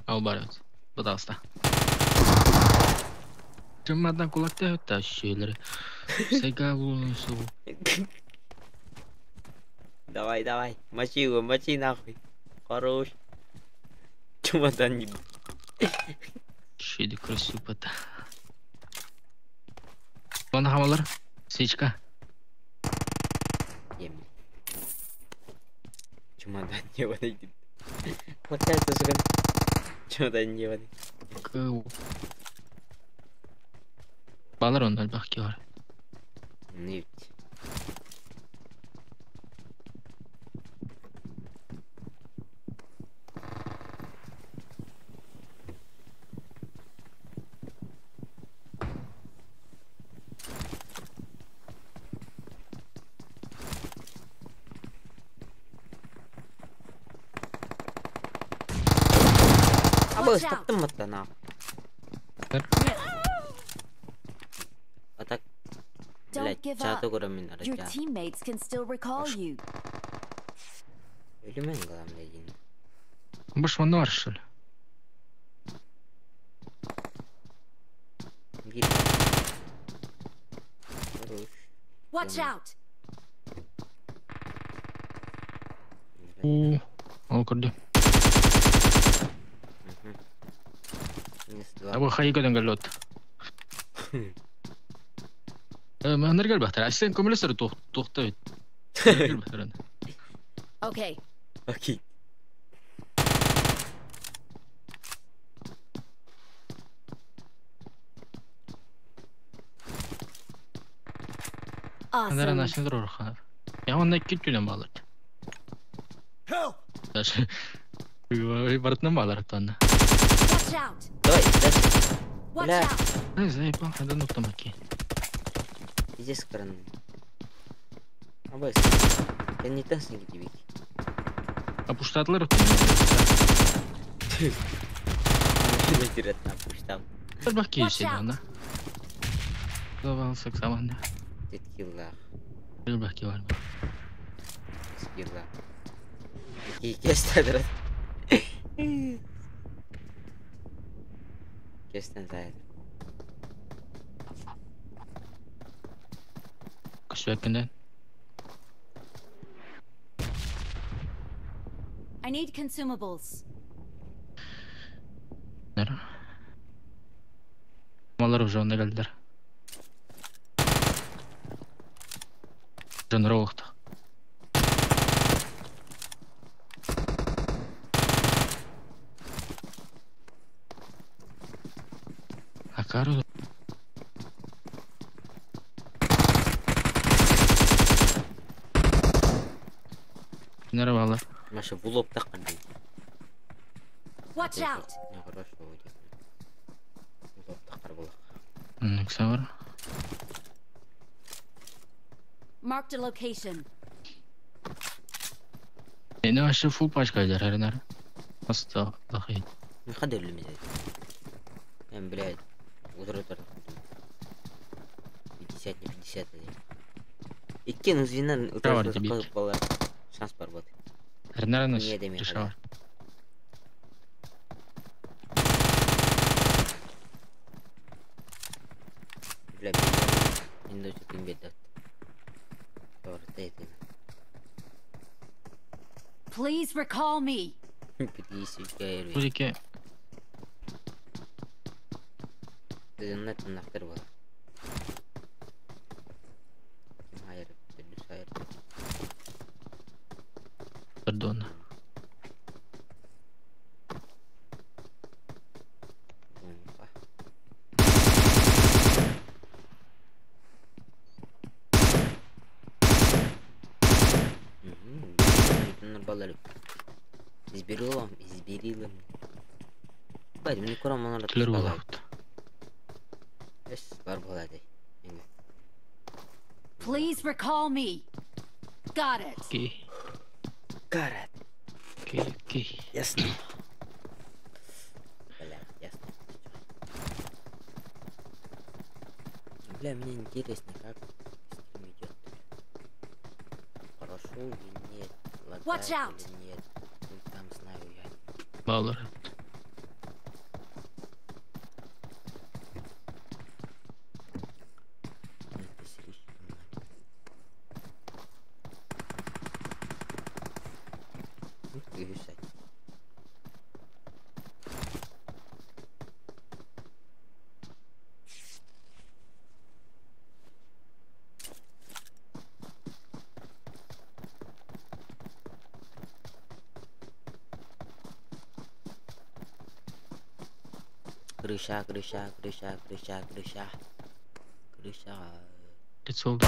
Al bari. Bu da hasta. Çamadan kulakta öttü şeyleri. Sega bulunsun. Давай. Мочи нахуй. Хорош. Чемодан не... Şeydi красиво пата. Bana havalar. Seçka. Yemin. Чемодан не подойдет. Вот это, сука. Чемодан не подойдет. Kıv. Bağlar onlar bak ki var. Нефть. Абы, стоптым нахуй. А так, Don't блядь, give чату up. көрөмүн Your арача. teammates can still recall you. Өлүмөн калам деген. Boş bana var şöyle. Бир. Хорош. Watch out. Oo. Al kırdı. Минус 2. Abi hayır kadın geldi ot. Ben nereye baktın? Aslında komülesör tohta bit. Gel baktın. Okay. Окей. Kadar Awesome. anlaşılır orada. Ya onda iki günden bağlar. Help! Даже бортном bağlar tane. Watch out. Давай, дальше. Watch Бля. out. Ne zayıf lan hadi nokta maki. Иди с крана. Абы, я не тасың gibi. Apuştadılar o. Вытирать напуштал. Bak ki şey bana. Zavallı zaman. Теткилла. Bir bak ki var mı? Скилла. Кестен. Кестен заяд. Kış yakından. I need consumables. Nere? Mallar уже onda geldiler. Canları oldu. Кару. Нера балар. Маша в лоб так кандай. Watch out! Не хорошо будет. В лоб так карбулак. Нексе бар. Marked a location. Эне ашы фул пачка жар харинар. Аста дахи. Не ходи лимит. Блядь. Утро 50 на 50. Иккен звенан Правда, утро тебе. было. Шанс порвать. Харинар нас Не демей, решала. Блядь. Индус пингет. Тортети. Please recall me. 50 гайри. Булике Зеннет нахтер var. Hayır, düz hayır. пардон. Bomba. Bunlar baları. İzbiriyorum. Bari beni kuramanalar Тилер тускалай. болот. Эс бар болады. Эне. Please recall me. Got it. Окей. Карат. Окей. Ясно. Блядь, ясно. Бля, мне интересно, как стрим идет. Хорошо или нет? Watch Лагает out. или нет? Ну, там знаю я. Балар. Это слишком много. Ну, ты решай. Крыша. Крыша. Лицо.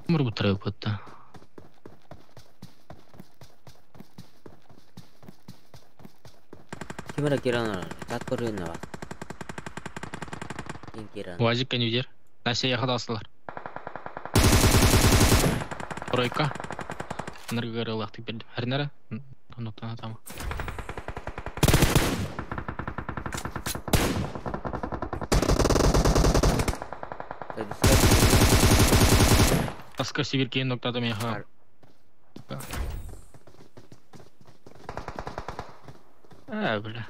Умр бутырай потта. Кимера кирана? Тат көргені бар. Ким кирана? Вазик канюдер. Нася яхада асылар. Пройка. Ныргары лахтык берди. Харинара. Тоноктан атама. Аска сибиркейин ноктада меха. Бля.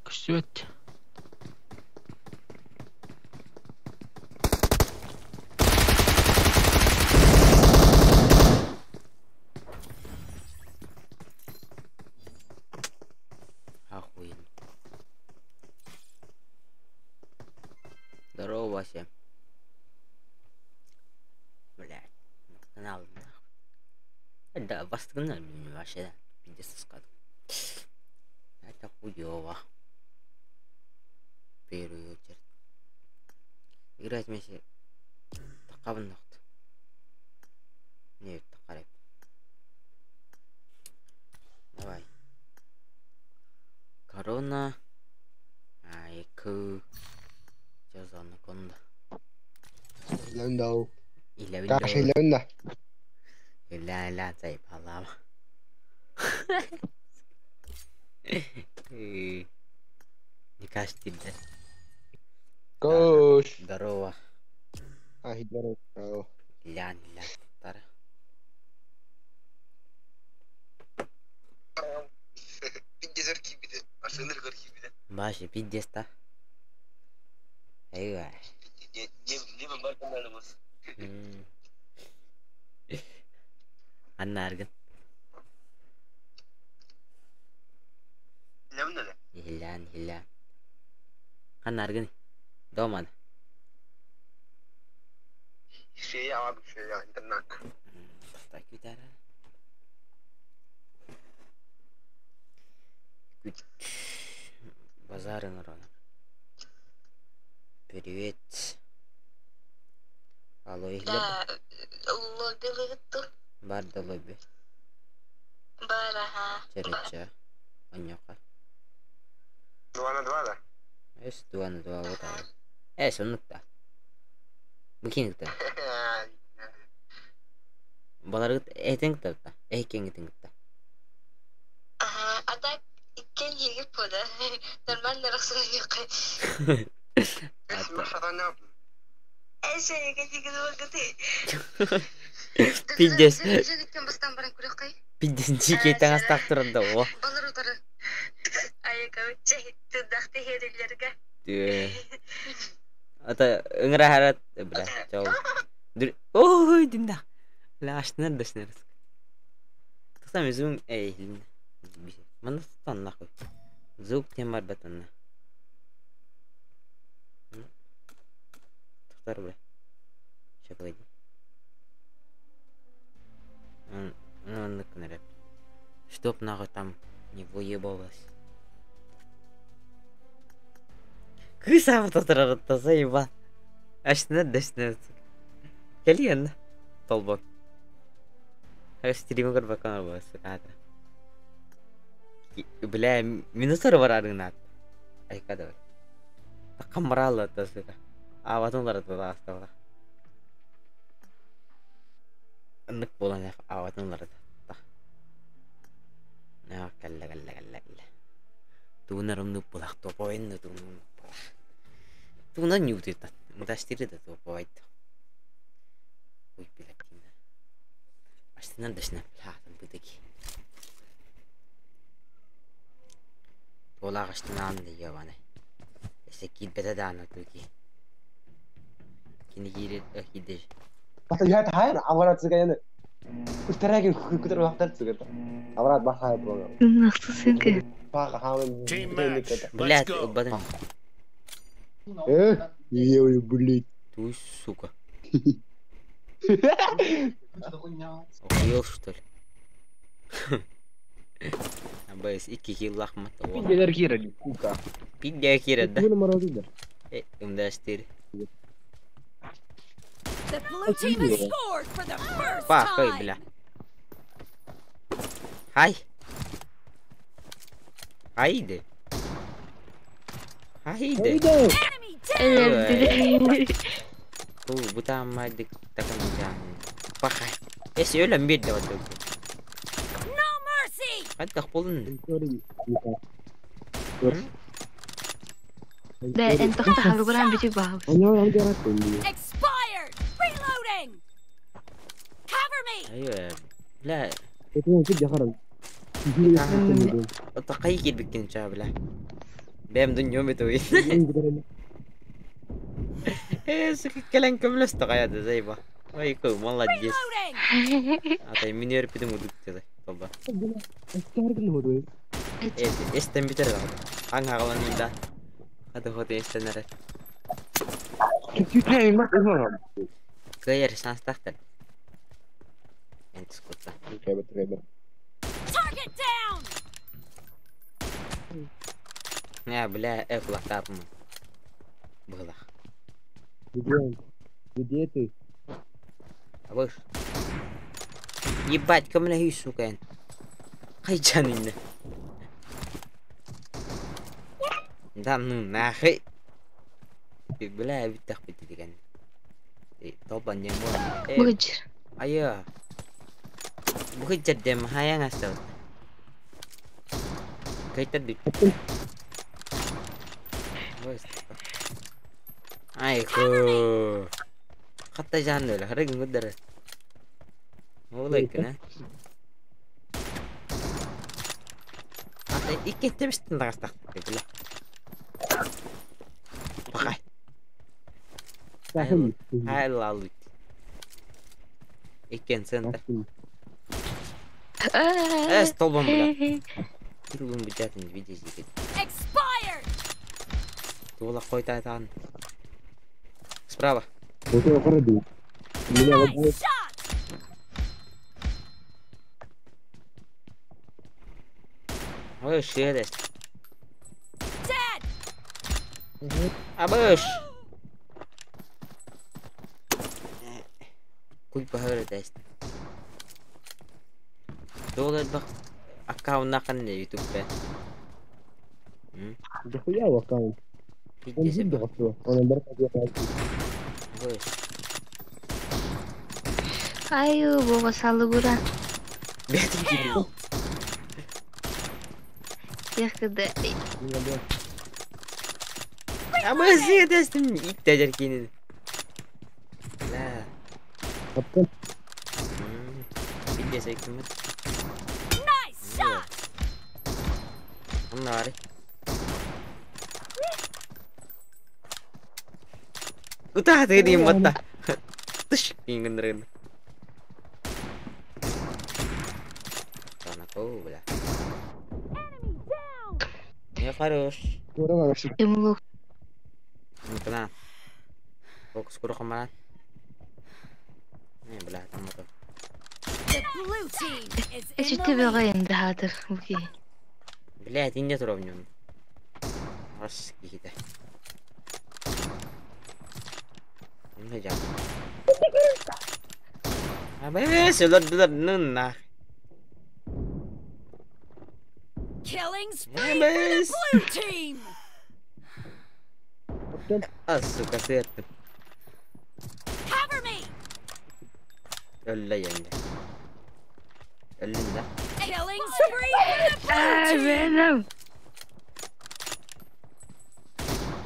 Күшті өтті. Охуенно. Здорово, Вася. Блядь, канал нахуй. Да, восстановили мне вообще, да. Пиздец скат. Это хуёво. В первую очередь. Играть вместе. Такавын нахуй. Нет, такареп. Давай. Корона. Айку. Что за анаконда? Лондо. Или Каши лондо. Ля-ля, заебала. Не кажется, да? Кош. Здорово. Здорово. Ля-ля, тара. Пиздец архивиде. Арсенал архивиде. Баши, пиздец, да? Айва. Не бар каналымыз. Анна аргын. Hillan. Kan argın. Doğmadı. Şey abi şey ya internet. Так, гитара. Базарын урана. Привет. Алло, Ихлер. Лобби лыгытту. Бар да лобби. Бараха. Череча. Аньока. 2 на 2 да? Эс 2 на 2 вот так. Эс он нукта. Букин нукта. Баларыт этен нукта. Эйкен нукта. Ага, атак иккен егип пода. Нормально рахсына юкай. Esma şadan ne yaptın? Эше егип вакыты. Пиздец. Сен иккен бастан баран күрөкай. Пиздец кетен астак турда о. Балар утары. Аяка үче тудакты херелерге. Ата ыңыра харат бля. Чау. Ой, динда. Лашнер дашнер. Тусам өзүң эйлин. Мана стан нахуй. Звук тем бар батанна. Тохтар бля. Ща погоди. Он накнереп. Чтоб нахуй там не выебалось. Кыса вот это заеба. Ашна дашна. Келген. Толбок. Стример бакан бас. Када. Бля, минутор бар аргынат. Айкада. Камралы тасыга. А ватонлар да астала. Нык болан а ватонлар да. На калла. Тунарым ну булак топойн тунун. Тунан ньютета. Мдастиреда топойт. Ой, блядина. Астынан дашна платан бутыки. Тола гаштынан да явана. Эсе кит бетадана туки. Кини гире ахидеш. Basta yahat hayır avarat sıkayını. Kutarakin kutar vaktar sıkıntı. Avarat bak hayır program. Нахсысынка. Bak hamam. Team match. Let's Блядь, go. бадан. Ой, блядь. Туй, сука. Охуел, что ли? Абайс, iki kill лахмат. Gelir kira kuka. Пидя кирет, да? Bu numara değil. Умдастир. The blue team has scored for the first Пахай, time. бля. Хай. Haydi. Haydi. Enemy down. Bu tamadik takamayacağım. Пахай. Если öyle bir de var. No mercy. Hadi kapolun. Да, انت اختها بقولان بيجي باوس. Expired. Reloading. Cover me. ايوه. لا. تقيل بكين شاب لا. بهم دنيا متوي. ايه سكلن كمل استقياد زيبا. ويكو والله جيس. عطي من يربي دمو دكتور طبعا. ايه استنبتر هذا. هان هاغلان ده. هذا هو استنر. كير سانس تحت. انت سكوتا. Target down. يا بلا اطلع كابم. بغلا. Где ты? Абыш. Ебать, ко мне сука. Хайчанин. Да ну нахуй. Ты бля, ведь так потиган. Ты тобан не можешь. Быджер. Aya. Bukid jadem hayang asaw. Kaita dik. Bos. Ay ko. Kata jangan lah, hari ngudar. Mulai kena. Ate ikin tebis tentang stak gitu. Pakai. Hai lalu. Ikin center. Столбом, бля. Ты будем бежать, не видишь, Expired. Тула қойтайтан. Справа. Вот его пробил. Меня вот Nice shot! Ой, шерсть. Dead! Абыш. Куй пахырдайс. Доллар бак аккаунтна канне ютубта. да хуя его аккаунт. Он Пиздец. видел все. Он баркает. Ой. Ayo, bawa saluran. Бетин Kill! Ya kede. Абыш едестим иттежер кинин. Ла. Потом Пиздец экмет. Nice shot! Оннары. Утаа тэри матта. Тыш ингэнрэн. Танако, бля. Enemy down! Не хорош. Здорово вообще. Yumruk. Tenang. Fokus kurang kemana? Ini belah tamu tuh. The blue team is in Eşit the bir lead. oyun dahadır bu ki. Belah tinja tuh nyun. Harus kita. Ini aja. Abe, sudah nunah. Killing spree Yeah, for the boys. blue team! Suka set. Cover me! Allah ya ini. Allah. Killing spree for the blue team! Benim.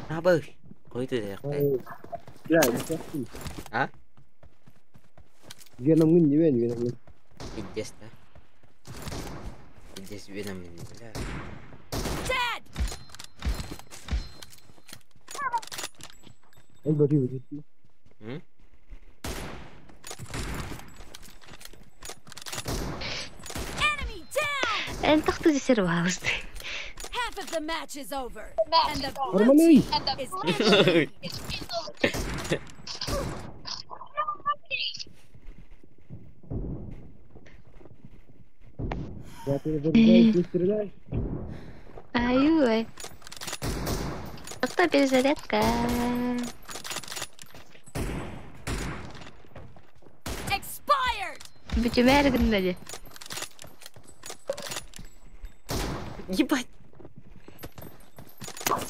Apa? Kau itu ya? Ya, это ты. А? Где нам не вен. Pijjas dah. Pijjas Vietnam ini. Dead! Он говорит, вот Hmm? Enemy down! En toch tuh seru haus deh. Half of the match is over. And the blue Нормально. team is in the lead. Я перезаряжаюсь, ты стреляешь. Ayo, Dokter перезарядка. Expired! Bütün her gün dedi. Ебать!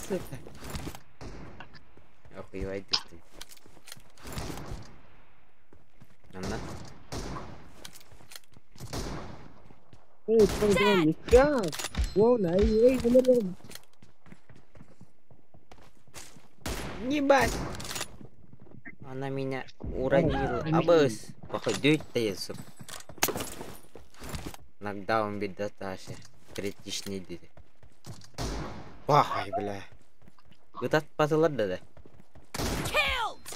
Сука. Охуевай ты. Анна? Эй, смотри, не как? Вон, эй, смотри. Ебать! Она меня уронила. Абыс! Походить я, сука. Нокдаун беда Таша. Критичный dedi. Вай, бля. Вот от патылады да. Killed!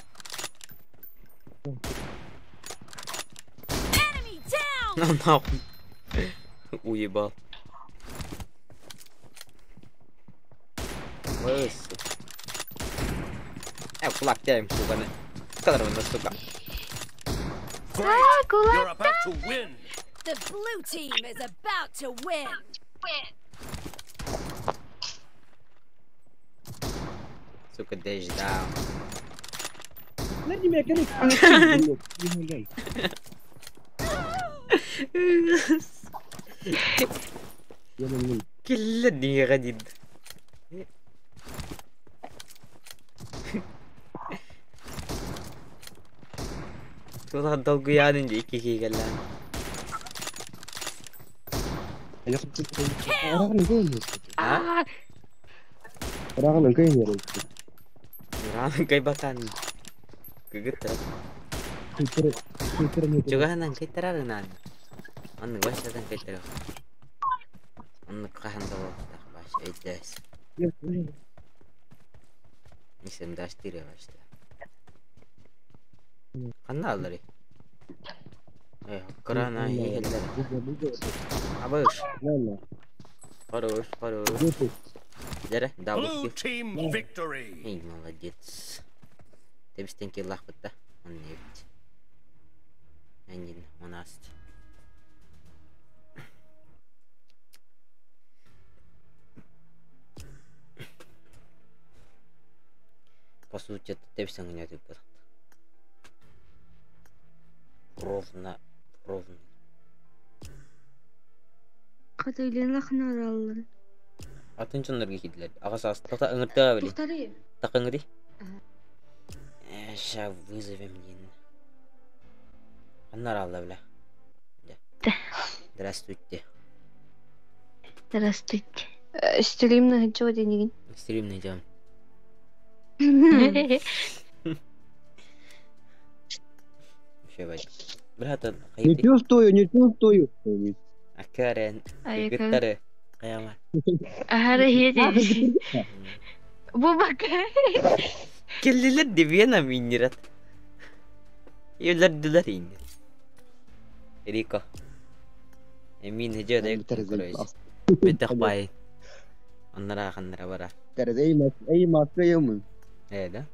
Enemy down! Ну нахуй. Уебал. Быс. Кулак тяем, сука. Кадрона, сука. Great! kulak. You're about to win! The blue team is about to win! Сука, дэш даун. Смотри, меня короче. Я на ней. Килла дни гадид. Tuh dolgu yanınca iki geldi. Я хочу... Рано гонит. Aa, Рано гонит. Rana kay batan. Gegeter. Фильтр нет. Juga nan kay taranan. Anne başladan kay tarar. Anne kahanda tak baş edes. Mislim daştire başta. Kanalları. Korona yeller. Abış. Ладно. Хорош, хорош. Где ты? Жара, дабл Blue килл. team victory. Эй, молодец. Тебістен киллах бітті. Он не бітті. Әнен, 12. По сути, это тебістен не өтіп бітті. Ровно. Қатайлен ақынар алылыр. Атын чонларга кидлер. Ағасы астықта ыңыртыға білі. Тоқтары. Так ыңыры. Ща вызовем дейін. Қанар алды білі. Здравствуйте. Здравствуйте. Стримный чего денег? Стримный жам. Вообще бай. Брат, Не чувствую. Акарен. Гүттары. Қаяма. Ахары хеде. Бубака. Келлилер дебена миннират. Юлар дулар иннир. Рико. Эмин хеджеда эккуройс. Бетек бай. Оннара ханнара бара. Терез эй маска ему. Да?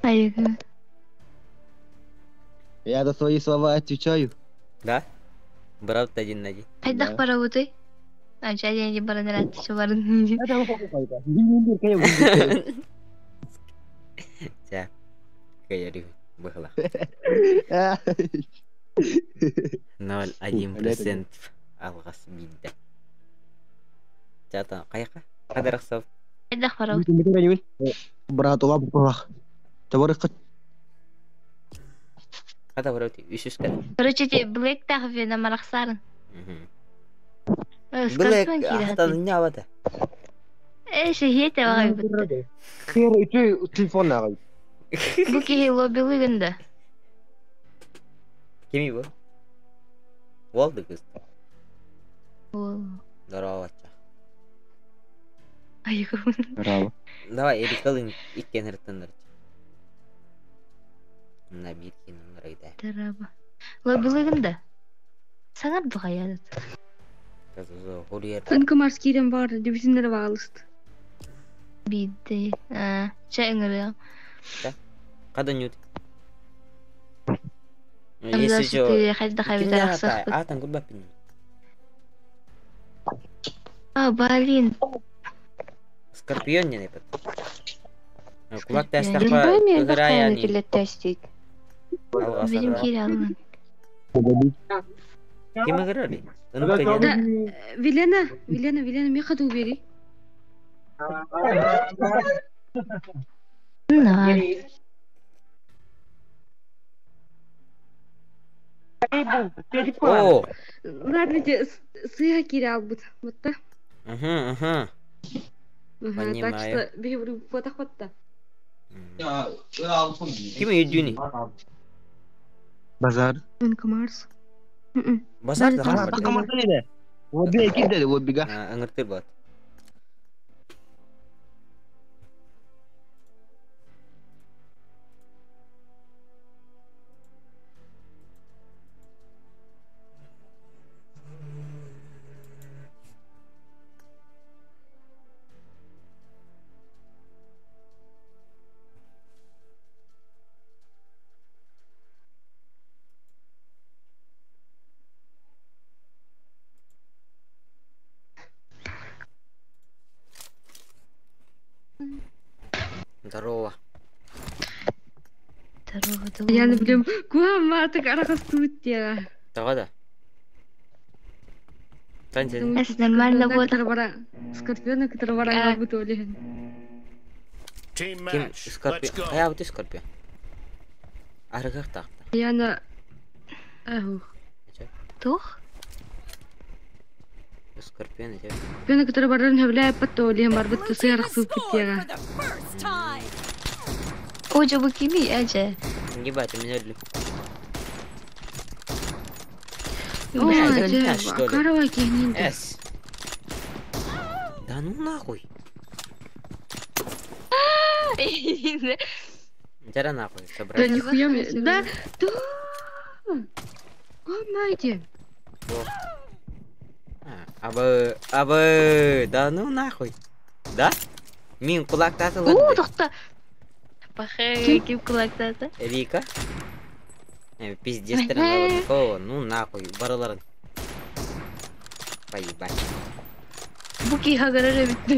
Айга. Я за свои слова отвечаю. Да? Брат один на один. Қайдақ бара өтой? Jadi yang baru nerat suara ini. Ada apa kayak Ya. Kayak di bahlah. 0,1% алғас биді. Жата, қаяққа? Қадар ақсау? Қайдақ бара өтой? Брат, ола бұрақ. Табарық. Қада бара өтой? Үшіс қада? Короче, Блэк тағы вена марақсарын. Блэк, ақтаны не авады? Шехете бағай бұтты. Кері үтей телефон ағай. Бұл кей лоббилігінді. Кеми бұл? Олды кыз. Здорово, атча. Айға. Браво. Давай, ерекалың иккен ұрттандар. Мына беткенің ұрайда. Здорово. Лоббилігінді. Саңар бұғай адыд. Қазы ғұрер. Ынкымарс керем бар, дебізімдері бағалысты. Биді. Ча үңірі. Қадан өт? Амдашты қайда қайбеті ақсақ бұд. Атан күрбәп бін. Блин. Скорпион не напад. Кулак Я тәстақ не ба пойму, ұғырая я не. Видим Кирилловны. Кем ұғырады? Вилена, мен қаду бери. Нар. О! Ладно, сыйға кере ал бұд. Бұтта. Ага. Так Понимаю. что, бейбірі фотақ бұтта. Кем үйдюни? Базар. Ынкымарс. Базар да Базар. бар. Камардан еді. Обе кидді, обега. Аңыртыр бат. Здорово. Я не білем, куам матық арақасты өттеға. Тағада? Танчен. Это нормально будет. Скорпионы, которые варanga бұд олеген. Team Кем match. Let's скорпион? go. Қая өте скорпион? Арығақ тақты. Яна... Аху. Тух? Скорпион ете. Скорпионы, которые баран хавляя патто олеген бар бұтты Blue team сыйарақсы has scored өттеға. for the first time. Ojа bu kimi aja. Ебать, у меня... О, это жа, мяч, что ли? карава кегненді. Эс. Да ну нахуй. Жара нахуй, Да собрать. нихуя мне... Да, да! Гомайте! Абы, да ну нахуй. Да? Мен кулакта Уу, атылды. тоқта. Бахай, ким кулактады? Рика. Пиздец ты О, ну нахуй, барыларын. Поебать. Буки хагарара битти.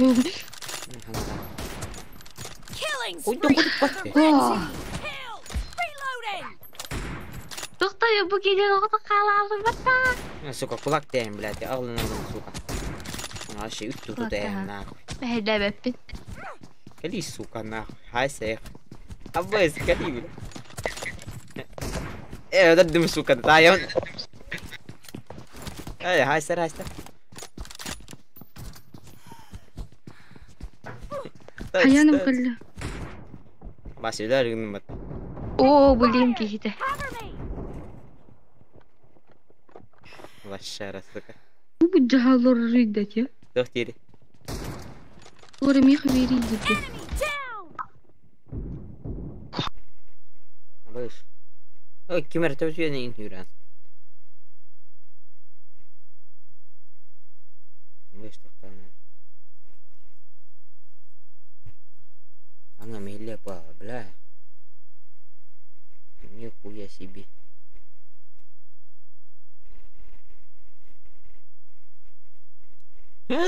Killing Ой, да spree ходит for пасти. the red team. Kill. Reloading. Тоқта, я букиден оқты қалалым бата. Сука, кулак тяем, блядь, алын, сука. Вообще, үтту тутаем, нахуй. Бәйдә бәппин. Кали, сука, нахуй. Хай, сех. Абайс, кали, блядь. Дадым, сука, даем. Хай, сэр, хай, сэр. Хаяным кылла. Бас, өдә рыгным бат. О, блин, кихите. Cover me. Вашара, сука. Bu jahalor riddet ya. Дохтири. Ora mi khveri riddet. Enemy down. Абайс. Ой, кимер, ты уже не интюран. Абайс, тохтана. Anga милля па, бля. Нихуя себе.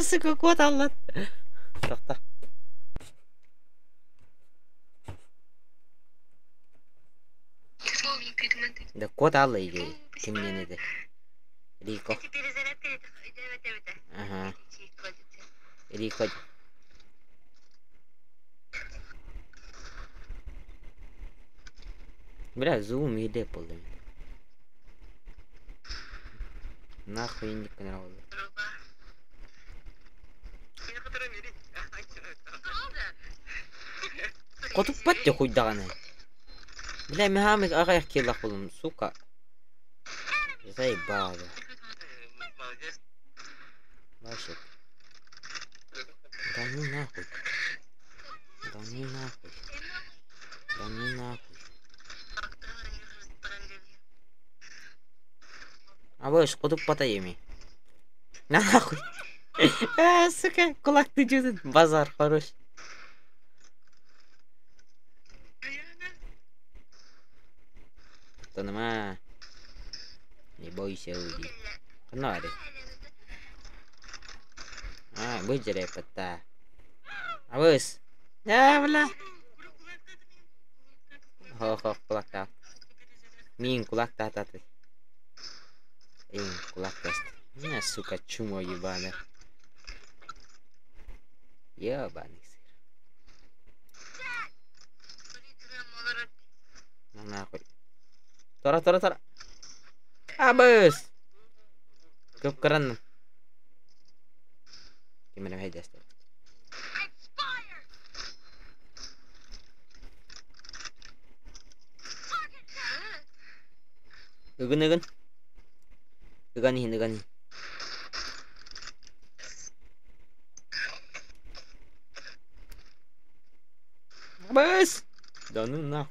Сука, кот аллат. Тохта. Да кот алла иге. Ким не де. Рико. Ага. Рико. Бля, зум иде полы. Нахуй не понравилось. Коту патте хуйдаганы. Бля, мехамик ага яхки лахулум, сука. Заебало. Вообще. Да ну нахуй. Да ну нахуй. Да ну нахуй. А вы ж коту патаеми. Нахуй. Сука, кулак ты чё, базар хорош. Танама. Не бойся, уйди. Канари. Выжрай пота. А выс. Бля. Хо-хо, кулак-та. Мин кулак-та таты. Кулак-та. Сука, чумо ебаная. Ебаный сыр. Ну нахуй. Тора. Абыс! Көп кыран. Gimana hajaz tuh? Nugun. Nugan. Abis. Danuna.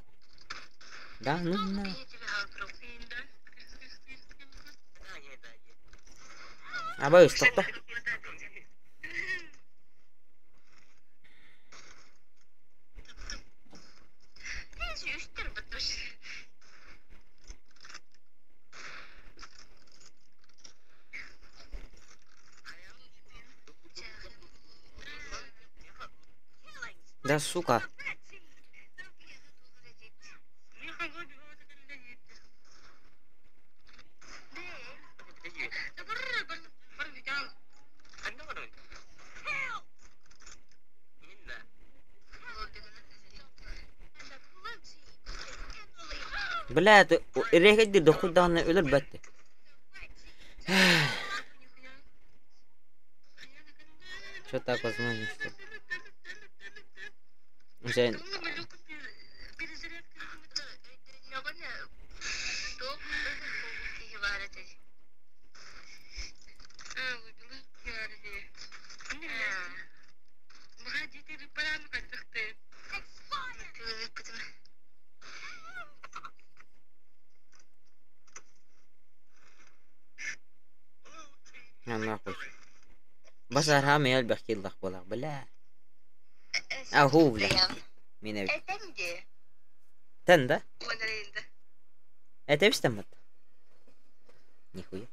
Abis, stop. Да, сука. Бля, ты регать до худа на ölür бәтте. Что так возможности? Жень. Нахуй. Бас архам ел бахил лах болах, бля. هو لا مين أبي تندا أتبي استمت نيخويا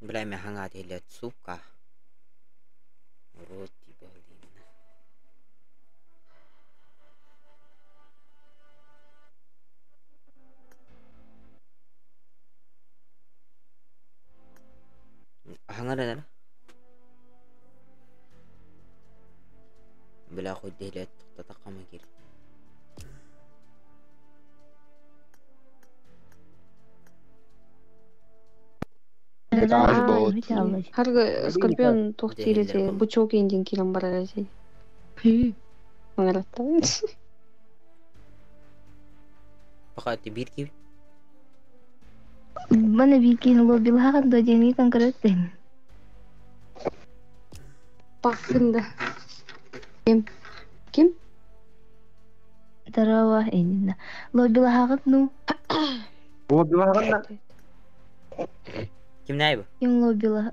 Belai me hangat lihat suka roti Berlin. Hangat ada. Bela aku lihat tetap kamu kira. Harga Скорпион тухтилете бучок индин килен барараси. Мангаратта. Pakai tibir kiri. Mana bikin lo bilang tuh jadi kan keren. Pakында. Kim? Tarawah ini. Lo bilang nu. Gua bilang kan. Kim naib? Kim lo bilang?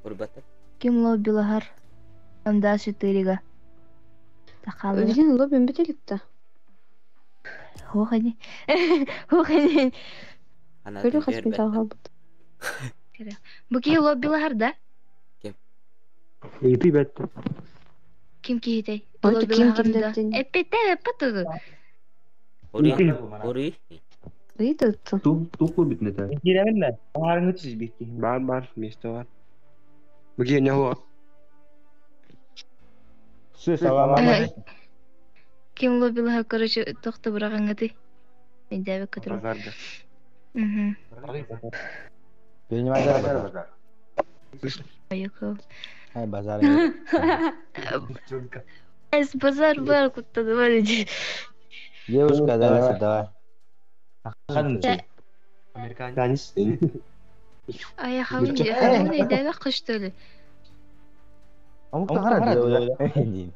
Urbata? Kim lo bilang? Anda 4-га. Takal. Өзүнүн лоббин бетеликти. Хохани. Хохани. Көрү хаспен тагалбыт. Буки lo bilang да? Kim? Itu betul. Kim kihitay? Ой, Kim кимдеттин? Эпете пату. Ori. Ыйдыт. Туку битне та. Girelim mi? Harun uçuz bitti. Var. Meste var. Bugün ne o? Söz alamam. Kim lo bilang короче тохта бураган гати. Эндебе көтөрүп. Pazarda. Benim pazar. Ayoko. Hay pazar. Es bazar бар кутта давай. Девушка, давай. Amerikanis. Ай хавин эндебе кыштылы. Kamu kan ada ini.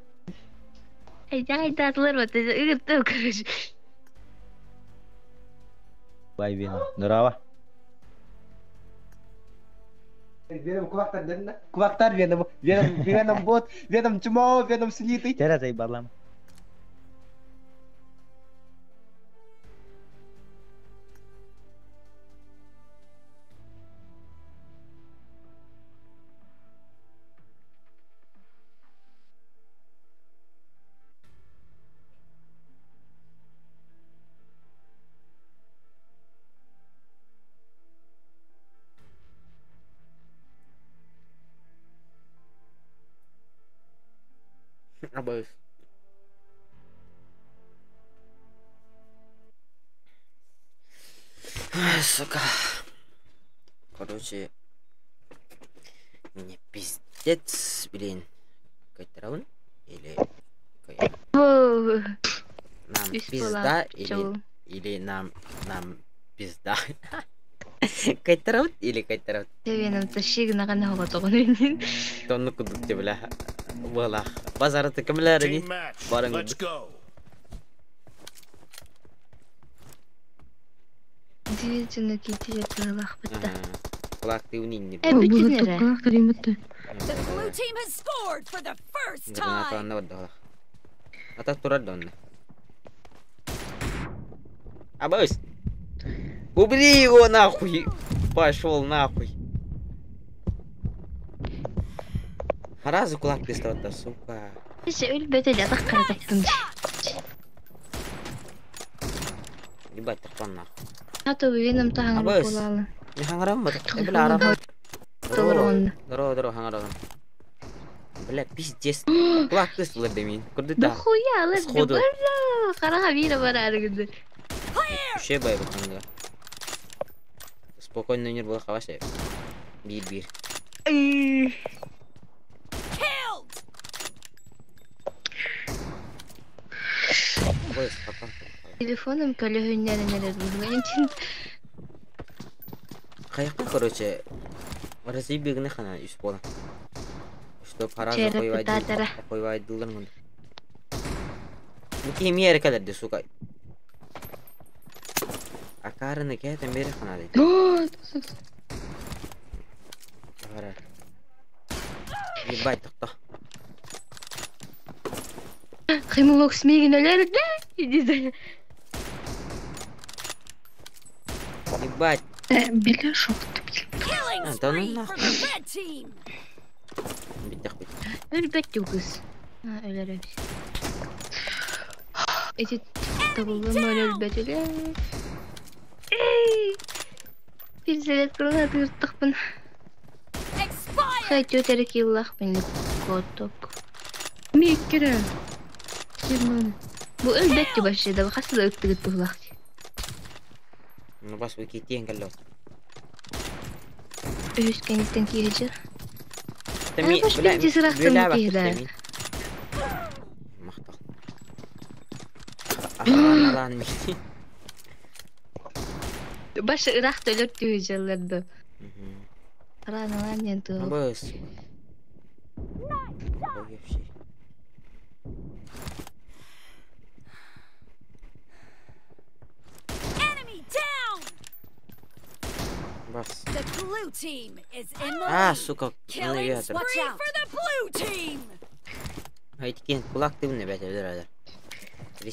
Ай татлар вот ыгытты короче. Bay benim. Nurawa. Venom kuvaktar denna. Kuvaktar Venom bot, Venom чмо, Venom слитый. Cara saya barlam. Abis. Сука. Короче. Мне пиздец, блин. Какой-то раунд? Или... Нам пизда или нам пизда? Какой-то раунд или какой-то раунд? Веном тащиг на канал готовый. Тонну кудут тебе والله بازارت كاملة رني بارن Let's go. Движение кити целых быта. Кулакты унинни. Битинере. The blue team has scored for the first time. Граната wadda. Ата турад донна. Абыс. Убери его нахуй. Пошел нахуй. Раз кулак пистолета, сука. Эше өлбөтө эле атакка кеттим. Ебать, тахпан нахуй. Ато веном таган болалы. Не хангарам ба? Бля, арам. Дро, хангарам. Бля, пиздец. Кулак пистолет демин. Куды та? Да хуя, лес бара. Карага бира бара аргыды. Ше бай баканга. Спокойно не было хаваше. Бир. Boys, papa. Телефоным көлөһүннән нәләр булган. Каяққа, короче, разъебегіне қана үс болам. Что параза Черепи татара. қойвайдылар мұнда. Мұке емей әрекелерді, сука. Акарыны кәйтін бері қана дейді. Ағара. Ебать, тұқта. Қимылок смеген өлер де? Иди. Ебать. Бля, шоқты. Killing Ah, don't spree know. for the red team. Биттақ бит. Әлбәттә үгез. Өлер әбис. Эти табылган әлбәттә. Пизелет кырга тырттыкпын. Expired. Хәтта терек йыллах мине коток. Меккере. Бу әлбәттә башлады. Хасыда үттегет булак. Ну бас вы кетен кәлләу. Өскәнестән кирәҗә. Тәми, баш бит тизрәктән кирә. Мақтал. Аханалан мишти. Баш ирак төлөт түҗәләрдә. Раналан янты. Бас. Вообще. Enemy down. Бас. The blue team is in the А, lead. сука, Killing навигатор. spree for the blue team. Айткен кулак тыбыны бәтә дөрәдә.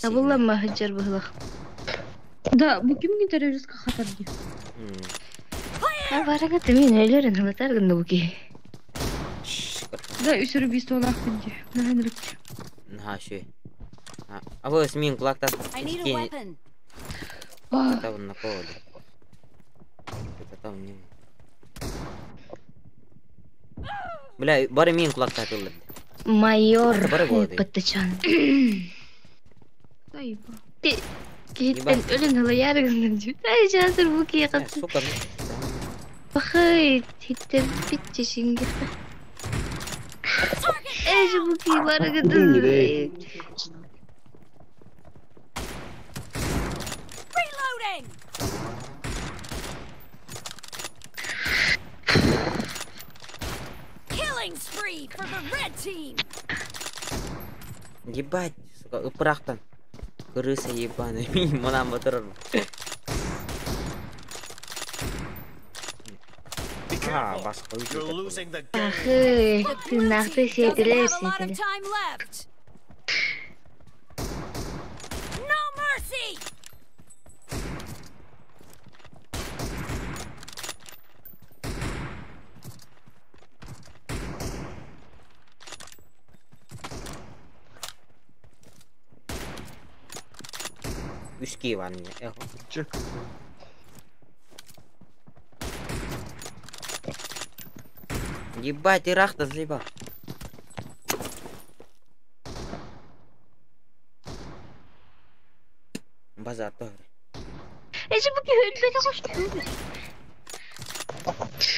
Табылма хаҗар булак. Да, бу кимге террористка хатар ди. Барага тәмин әләрен хатаргында бу ки. Да, үсүрүп бистолак ди. Нәһәнрик. На шу. А вот мин кулакта. I need a weapon. Там на коду. Это там не. Бля, бары мин кулакта тылды. Майор Бары болды. Паттачан. Сайба. Киттен өлен ала ярыгын ди. Ай жазыр бу ки кат. Сука. Бахай, титтер питчишинге. Эже бу ки барага ды. Reloading. Killing spree for the red team. Ебать, сука, упрахтан. Крыса ебаная. Мынам батырыр. Be careful. басқа You're өйтіп losing the game. Ахы, The blue тынақты team doesn't сетилер have a lot of сетилер. time left. No mercy. Үске ванне. Ебать, ирахта заебал. Базар тоже. Эже бу ки өлбөтө кошту.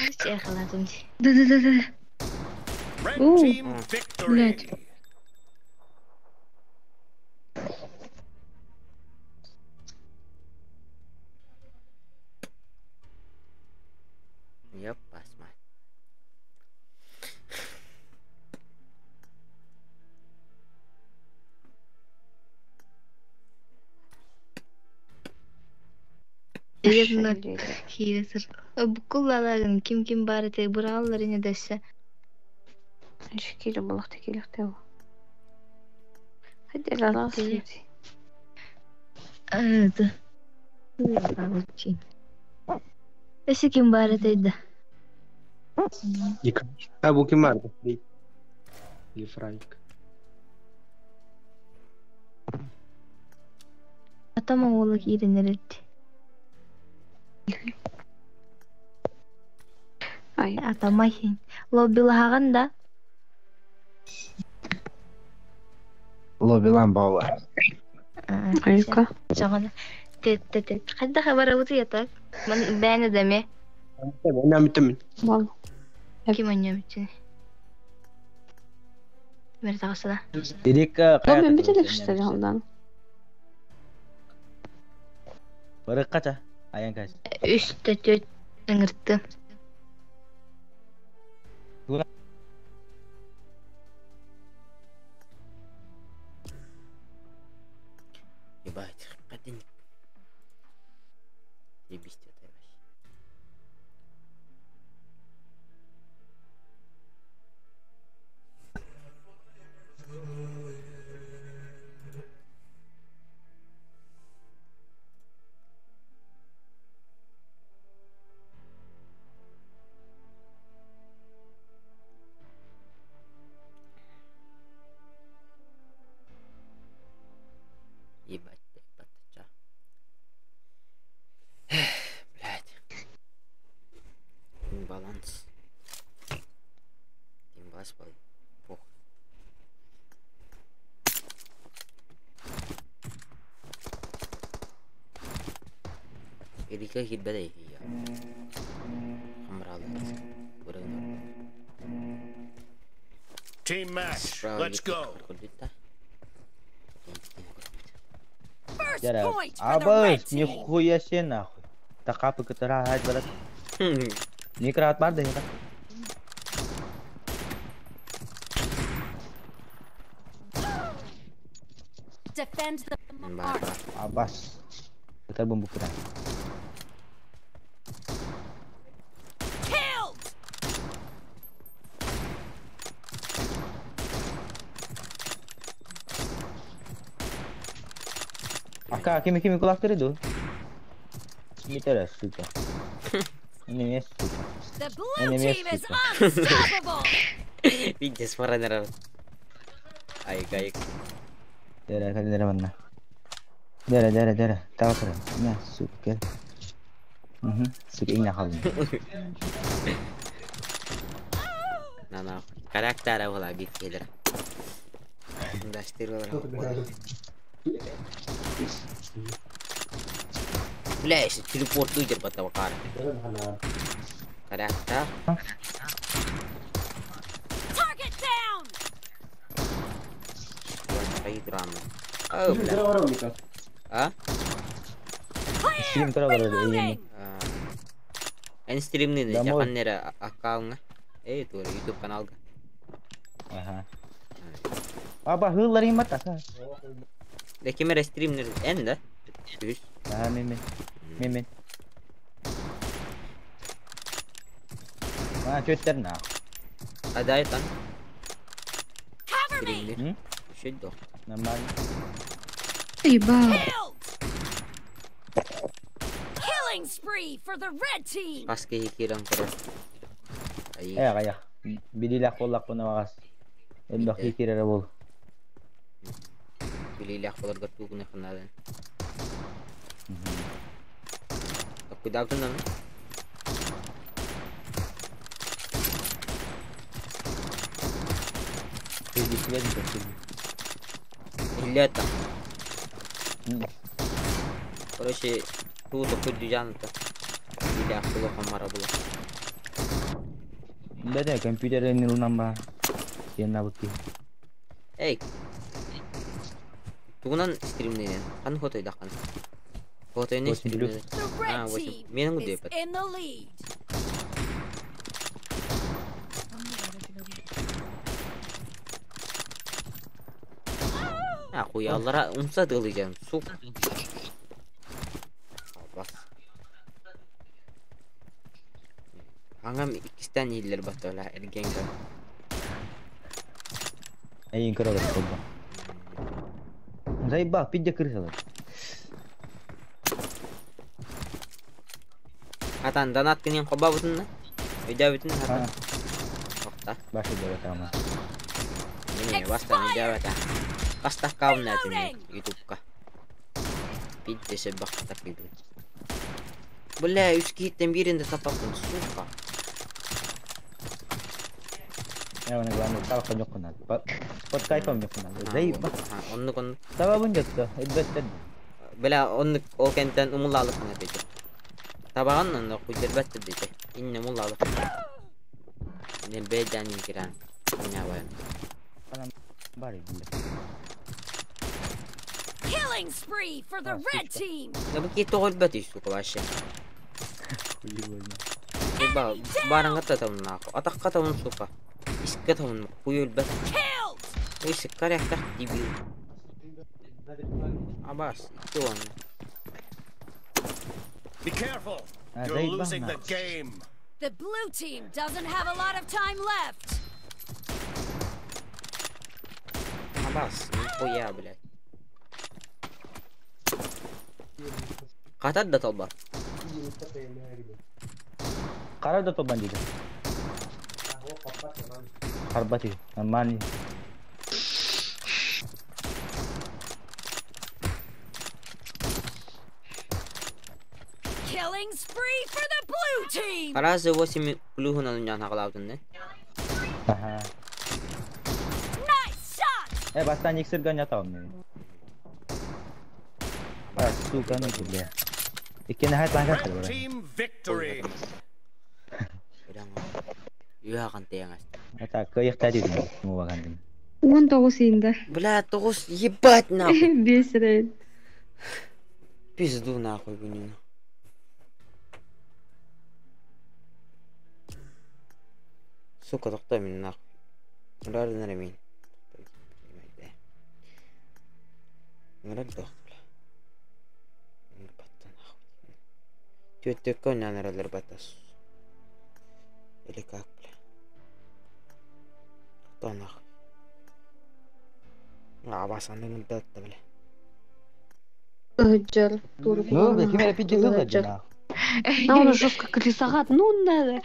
Ача халадым. Да. Red Ooh. team victory. Блядь. Yep, посмотри. Ернар хиресер. Букуллалагын ким бар эте бураллар эне десе. Шкиле булак текилектеу. Хadi лаласы. Да. Эсе ким бар эте. Абу ким vardı? Или Франк. Атама ола киренерет. Ай, Атама хин. Лоббилаган да. Лоби lan баула. айка. Жагана. Тет. Кайда хабар алды ятак. Мен бәне деме. Ben bitim. Бал. Ким аннамчы. Бер тагысыда. Дирек Бу мен бителек иштеди алдан. Barık kaça? Ayağın kaç? Üstte töt ыңыртты. Ебать, один. Ебись ты, вообще. Ебать, ча. Блядь. Баланс. Баланс был. Пох. Erika gitbeda ya. Hamralı. Team match. Let's go. First Jara. point for the red Abas, team. nихуя себе нахуй. Такапы, которые раhat брат. Не крат бар да я. Defend the mark. Abas. Kita bumbu kurang. Killed. Aka, kimi kulakları dur. Bir kere süper. Ne süper. The blue Enemy team is super. unstoppable. Pinches para nara. Ayık. Dere kali dere mana. Dere. Tahu keren. Nah, süper. Süper ingat kali. Nana. Karakter avla bir şeyler. Industry olarak. Flash, teleport tu je patah wakar. Karakter. Target down. Kayak drama. Oh, benar. Ah? Stream kera berada ini. Reloading. En stream ni Dah jangan nera account tu YouTube kanal ka. Aha. Apa hul lari mata kan? Leki mera stream ni en dah. Terus. Ah, mimin. Ah, Twitter na. Ada itu kan? Cover Stream me. ni. Shit doh. Naman. Iba. Killed. Killing spree for the red team. Pas kehikiran ko rin. Ay. Kaya. Bililak ko na wakas. Endo kikira rabo. Pilih aku larga tu kena kenalan. Aku dah tu nama. Lihat tak? Kalau si tu tu di jalan tu. Pilih aku lo kamera bola. Beda computer ni lu nambah. Yan na buti. Hey. Tugunan stream ni kan foto dah kan. Foto ini stream ni. The red what's team minang is dapat. in the lead. Aku ya Allah unsa dilijan. Suk. Bas. Hangam ikisten iller batola ergenga. Ayun kero da ko ba. Zai ba pijja kirisala. Hatan danat kini ko ba butun na? Ida butun hatan. Okta. Bashi da tama. Ini basta ni jawata. Basta kaum natin YouTube ka. Pidde se bakta pidu. Bolla üskitten birinde tapapun suka. Ya wana gano tawa ko nyok na. Pot kay ko nyok na. Zai ba. Onnu kon Tawa bun jotto. Invested. bela onnu o kentten umulalık ne dedi. Tabagan nan ku derbat dedi. İnne mulalık. Ne beden giren. Ne var? Bari bile. Killing Killing spree for the red team. Да begitu ko ba ito suka wasya? Diba, barang katatawan na ako. Atak katawan suka. Iskatawan mo. Puyol ba? Killed. Uy, sikarek ka. Dibi. Abas, ito ano. Be careful. Ah, You're Zaid losing bang the game. The blue team doesn't have a lot of time left. Abas, kuya bala. Katad da talba. Kara da to bandida. Harbati, mani. Killing spree for the blue team. Karaz wasi puluhun ano niyan hakalawin ne. Aha. Nice shot. Bastan iksir ganya tao ne. Bas suka ne gule. İkine hayat bangga Red kalora. team victory. Kadang iya kan tiangas. Ata kıyık tadi ne mu bakan. 19-ында. Бля, тогус ебать нахуй. Бес рейд. Пизду нахуй гунин. Сука, токтой мен нахуй. Нрады наремин. Нрады токтой. Тётек коня нрады батас. Или как, бля? Кто нахуй? Абас андын датта, бля. Гыджар. Ну, бля, кимера пиддизу гыджар. А он жестко колесагат. Ну надо.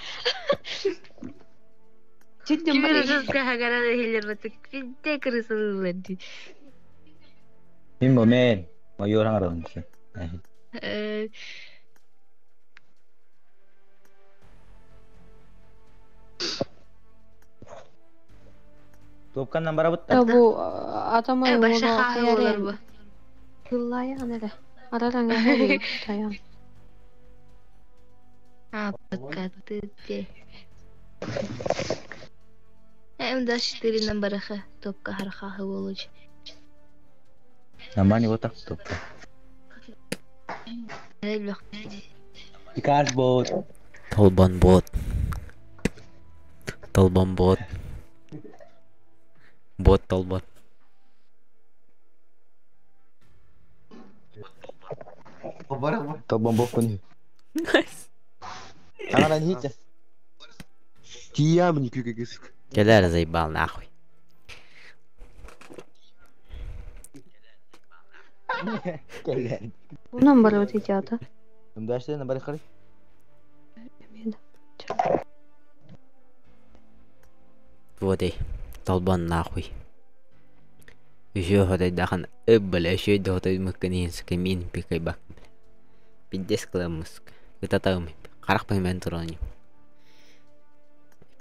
Кимера жестко хагарада хелер батык. Пидде крысылылади. Min bo men. Ma yor hangar on. Topkan number apa? Bu atama Başa kahve bu. Kıllaya nere? Aradan geliyor tayan. Bakatı de. Hem de şirin numaraha topka harha olacak. Nama ni otak topka. El bak. Ikas bot. Толбан бот. Толбан бот. Бот толбан. Tolbon bot kun. Ана не хитя. Тиям не кюкегис. Келер заебал нахуй. Bundan beri öteki ata. Дальше на барихари. Вот и толбан нахуй. Еще ходай дахан эббл, еще до ходай мыкканин скамин пикай бак. Пиздец кламуск. Это там. Карах поймен турони.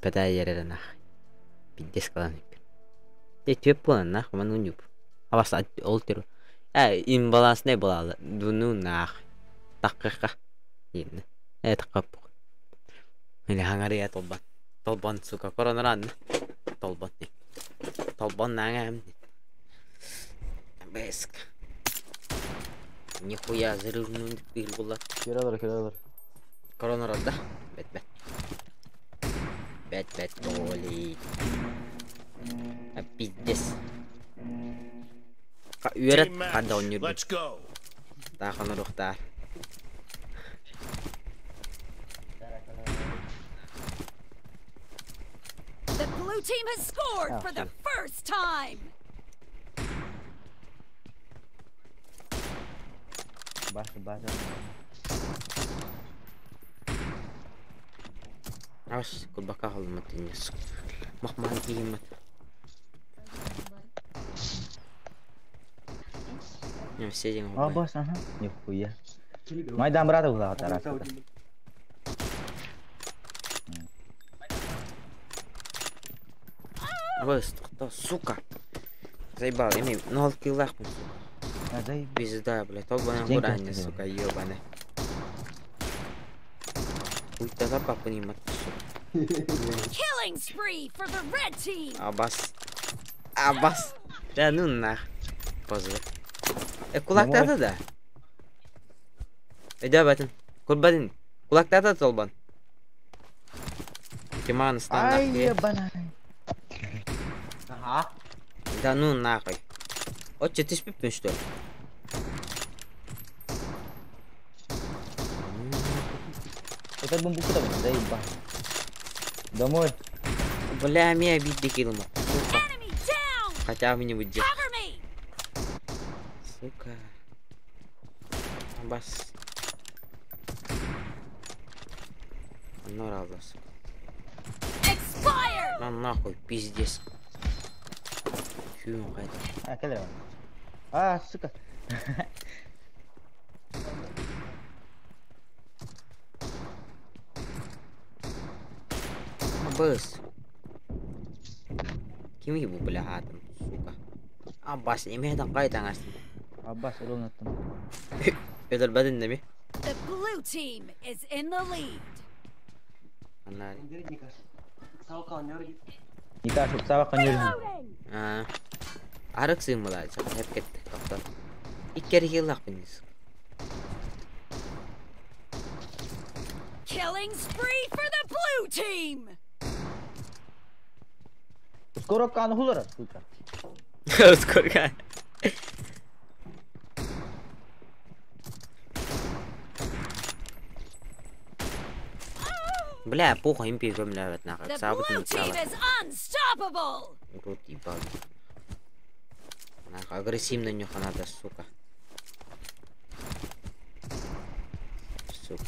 Петай ярера нахуй. Пиздец клам. Те тепла нахуй манунюп. Авас олтеру. Имбаланс не была. Дуну нахуй. Такка. Ин. Это капу. Или хангария толбан. Толбан сука коронаран. Толбан. Толбан нагам. Беск. Нихуя зарывнун бил була. Киралар. Коронаран да. Бет боли. Пиздец. Үйрет Team match. канда ойнур. Let's go. Таханы рухтар. The blue team has scored for the first time. Баш. Аш кулбака холматынес. Махман киймат. Не все деньги. А, баш, ага. Нихуя. Майдан брата ула тарас. Абас, сука. Заебал, имей 0 киллах. Азай. Пизда, блядь, толбана хуранья, сука, ёбаная. Хуй-то запапа не мат. Killing spree for the red team. Абас. Да ну нах. Позже. Kulakta da. Ödebatın. Kulbadın. Kulakta da tolban. Кеман стандарт. Ай, ебаная. Ага. Да ну нахуй. Отче, ты спишь, что ли? Это бамбук там, заебал. Домой. Бля, меня обидно кинул. Enemy down! Хотя бы не будет. Cover me! Сука. Бас. Ну, радость. Expired! На нахуй, пиздец. Фу, это. А, калера. А, сука. Аббас. Kim ibu belahatan, suka. Abbas ini meh tak kait angas. Abbas ulun atam. Betul badan demi. The blue team is in the lead. Anak. Nikah shuk sawa kanjur. Ah. Arak sih mulai. Hep ket. Doktor. Iker hilak penis. Killing spree for the blue team. Skoro kan hular, suka. Skor kan. Бля, похуй, им пизду, бля, вот нахуй. The Сабут blue не team стало. is unstoppable. Рот ебал. Нахуй, агрессивно нюха надо, сука. Сука.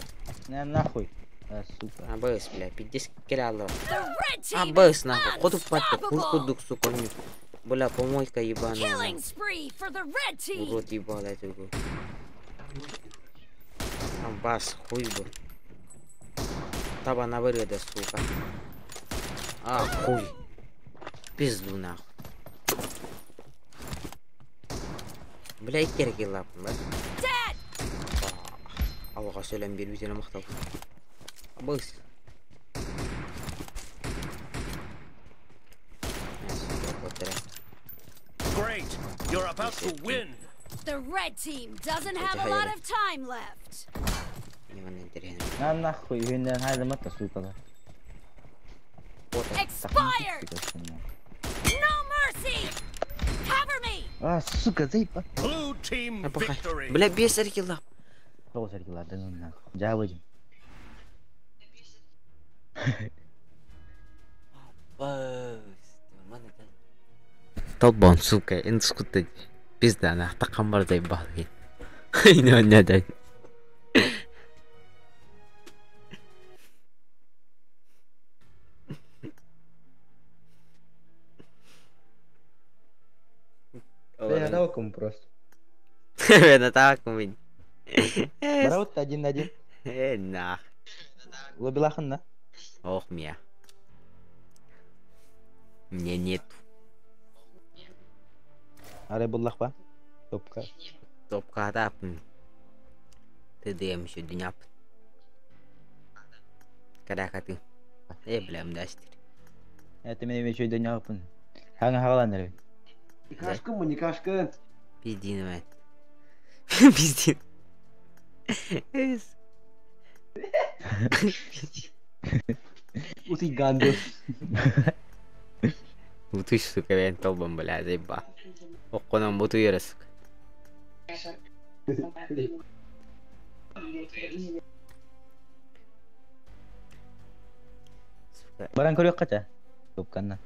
Не нахуй. А, сука. Аббас, бля, 50 кило. The red team Аббас, is нахуй, ходу патка, unstoppable. кудук, сука, нюх. Бля, помойка ебаная. Killing spree for the red team. Рот ебал, это его. Аббас, хуй бы. Таба на выреда, сука. А, хуй. Пизду, нахуй. Бля, икер килап, бля. Dead. Аллаха сөйлем беріп өтені мақтал. Аббас. Great. You're about to win. The red team doesn't have a lot of time left. На нахуй, юнден хайда мата, сука. Expired. No mercy. Cover me. А, сука, заебал. Blue team victory. Бля, бесер килап. Кого саркила, да ну нахуй. Джавыдим. Толбон, сука, енді скутты. Пизда, нах, таққан бардай бал ген. Айна, надай. Я науком просто. Бена таком ведь. Бараут один на один. Нах. Лобилахан, да? Ох, меня. Мне нет. Аре буллах ба? Топка. Топка атапын. Ты дэм еще дняп. Когда ты? Блям, дастер. Это меня еще до няпын. Ханга хагаланыр. Никашкын мı Никашкын? Пиздин, мэн. Пиздин. Утый гандос. Бутуй, сука, ben толбом, бля, заеба. Оконам бутуй, сука. Баран көрөк кача? Топканна.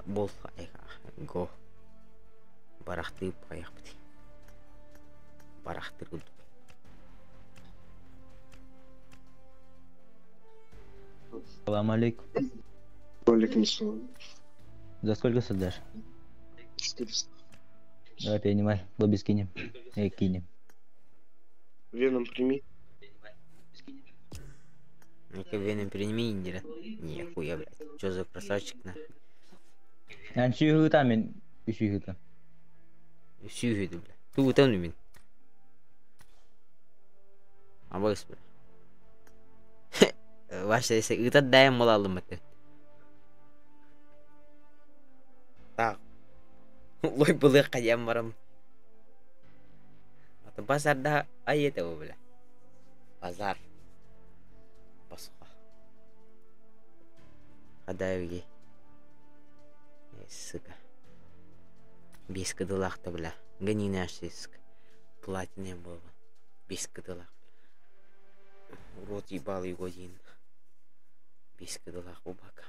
Бол, го. Барахты поехать. Барахты руд. Салам алейкум. Алейкум салам. За сколько сдашь? Давай принимай. Лобби скинем. Кинем. Веном прими. Ну-ка, веном прими, Индира. Не, хуя, блядь. Чё за красавчик, на? Yani şu hıta men. Şu hıta. Сүйгеді, бля. Ту өтемді мен. Абайс, бля. Ваша десе, ұтат дайым бол алдым бәтті. Так. Лой бұлы қадям барам. Bazarda ayete bu bile. Bazar. Басқа. Қадайыге. Сука. Бескі дылақты біля. Ганина ашсесік. Платинем болды. Бескі дылақ. Урод ебал его один. Бескі дылақ убака.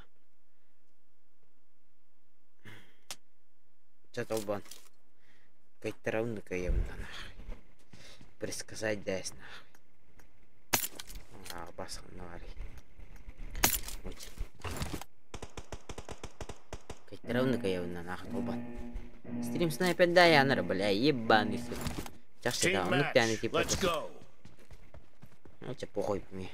Чатолбан. Кайттарауны каемда нахуй. Предсказать дайс нахуй. Басқа навари. Вот. Кайттарауны каемда нахуй толбан. Стрим снайпер да яныр, бля, ебаный сын. Жақсы да, он тяны типа. Ну, тебе похуй по мне.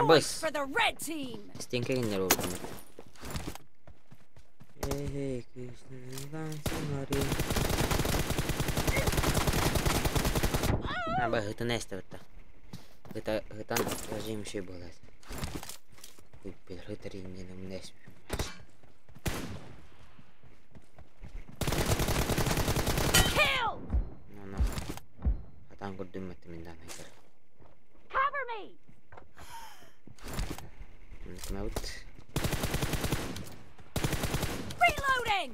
Быс. Стенка не ровно. Эй, кыштан самари. Абай, это Настя вот так. Это режим еще было. Купил, это не нам Настя. Ну. А там год думает, ты меня найдешь. Cover me. Note. Reloading.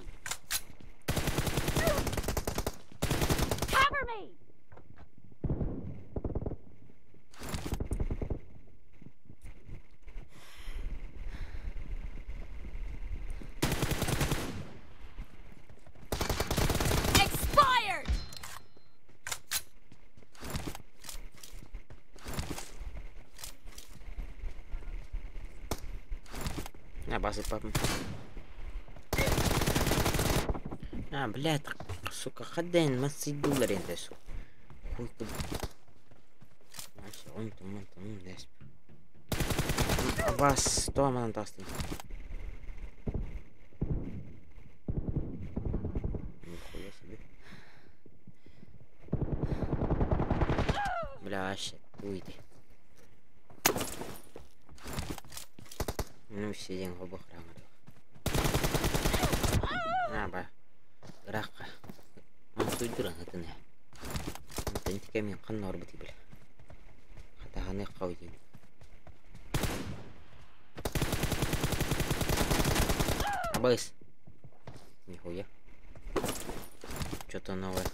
Cover me. Expired. Басит папа. Блядь, сука, хадайн, $10 энтэй су. Хуй ты. Вообще, он там, здесь. Бас, то ман тастын. Нихуя себе. Бля, вообще, уйди. Ну, сидим в обох рамах. Ба. Раққа. Мансуй дұран атыны. Тентіке мен қанна орбыты біл. Қатағаны қау дейін. Абайс. Нихуя. Что-то новое.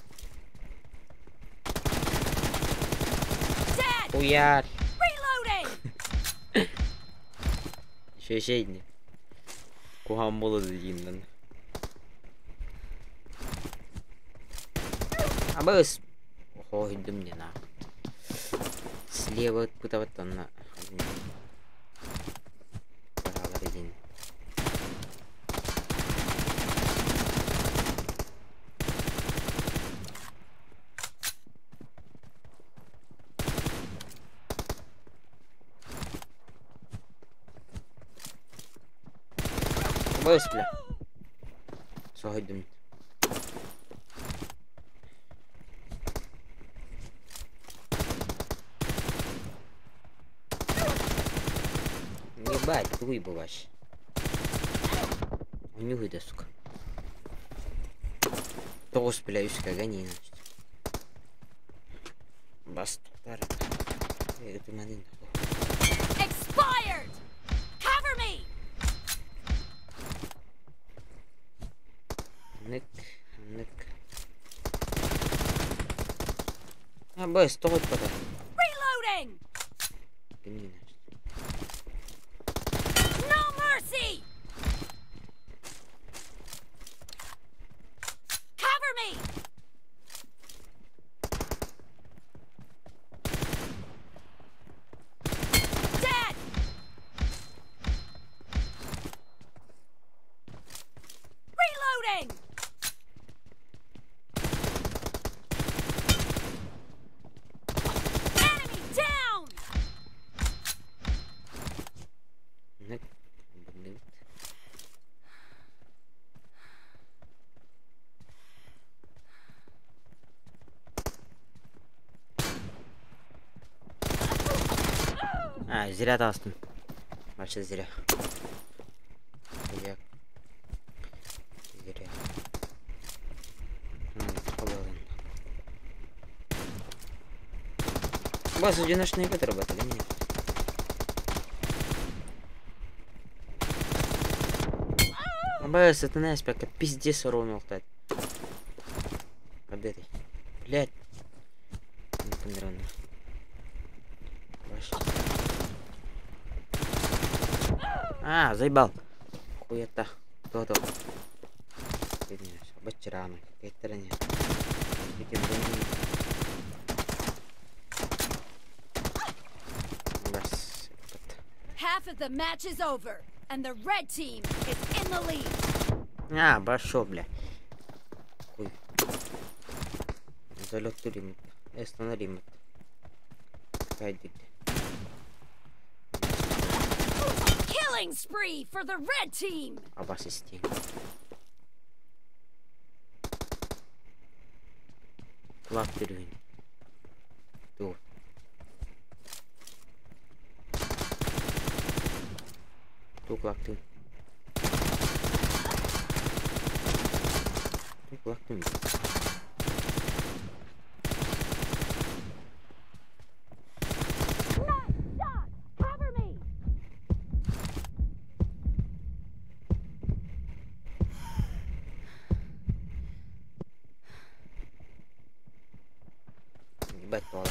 Хуяр. Şey ne? Kuhan bolu dediğinden. Абыс. Ого, иди мне на. Слева куда вот он на. Параллель один. Абыс, бля. Согидим. Ебать, хуй бываешь. У него да, сука. Тоғыз бля, үске гани, значит. Баст, пара. Это манин. Expired. Cover me. Ник. Абыс, тоғыз пара. Reloading. Гани, значит. No mercy. Cover me. Dead. Reloading. Enemy down. Ник. Зря тастым. Вообще зря. Зря. Базу одиночные игры работали, нет? АБС, это на спека, пиздец уронил, кстати. Под этой. Блядь. А, заебал. Хуета. Кто-то. Бачарами. Какая стороне. Half of the match is over, and the red team is in the lead. А, башо, бля. Хуй. Залет туримут. Эстонаримут. Кайдик. Killing spree for the red team. Абасистин. Клак перевин. Тур. Клак ты. Клак ты. Cover me. Ебать, пала.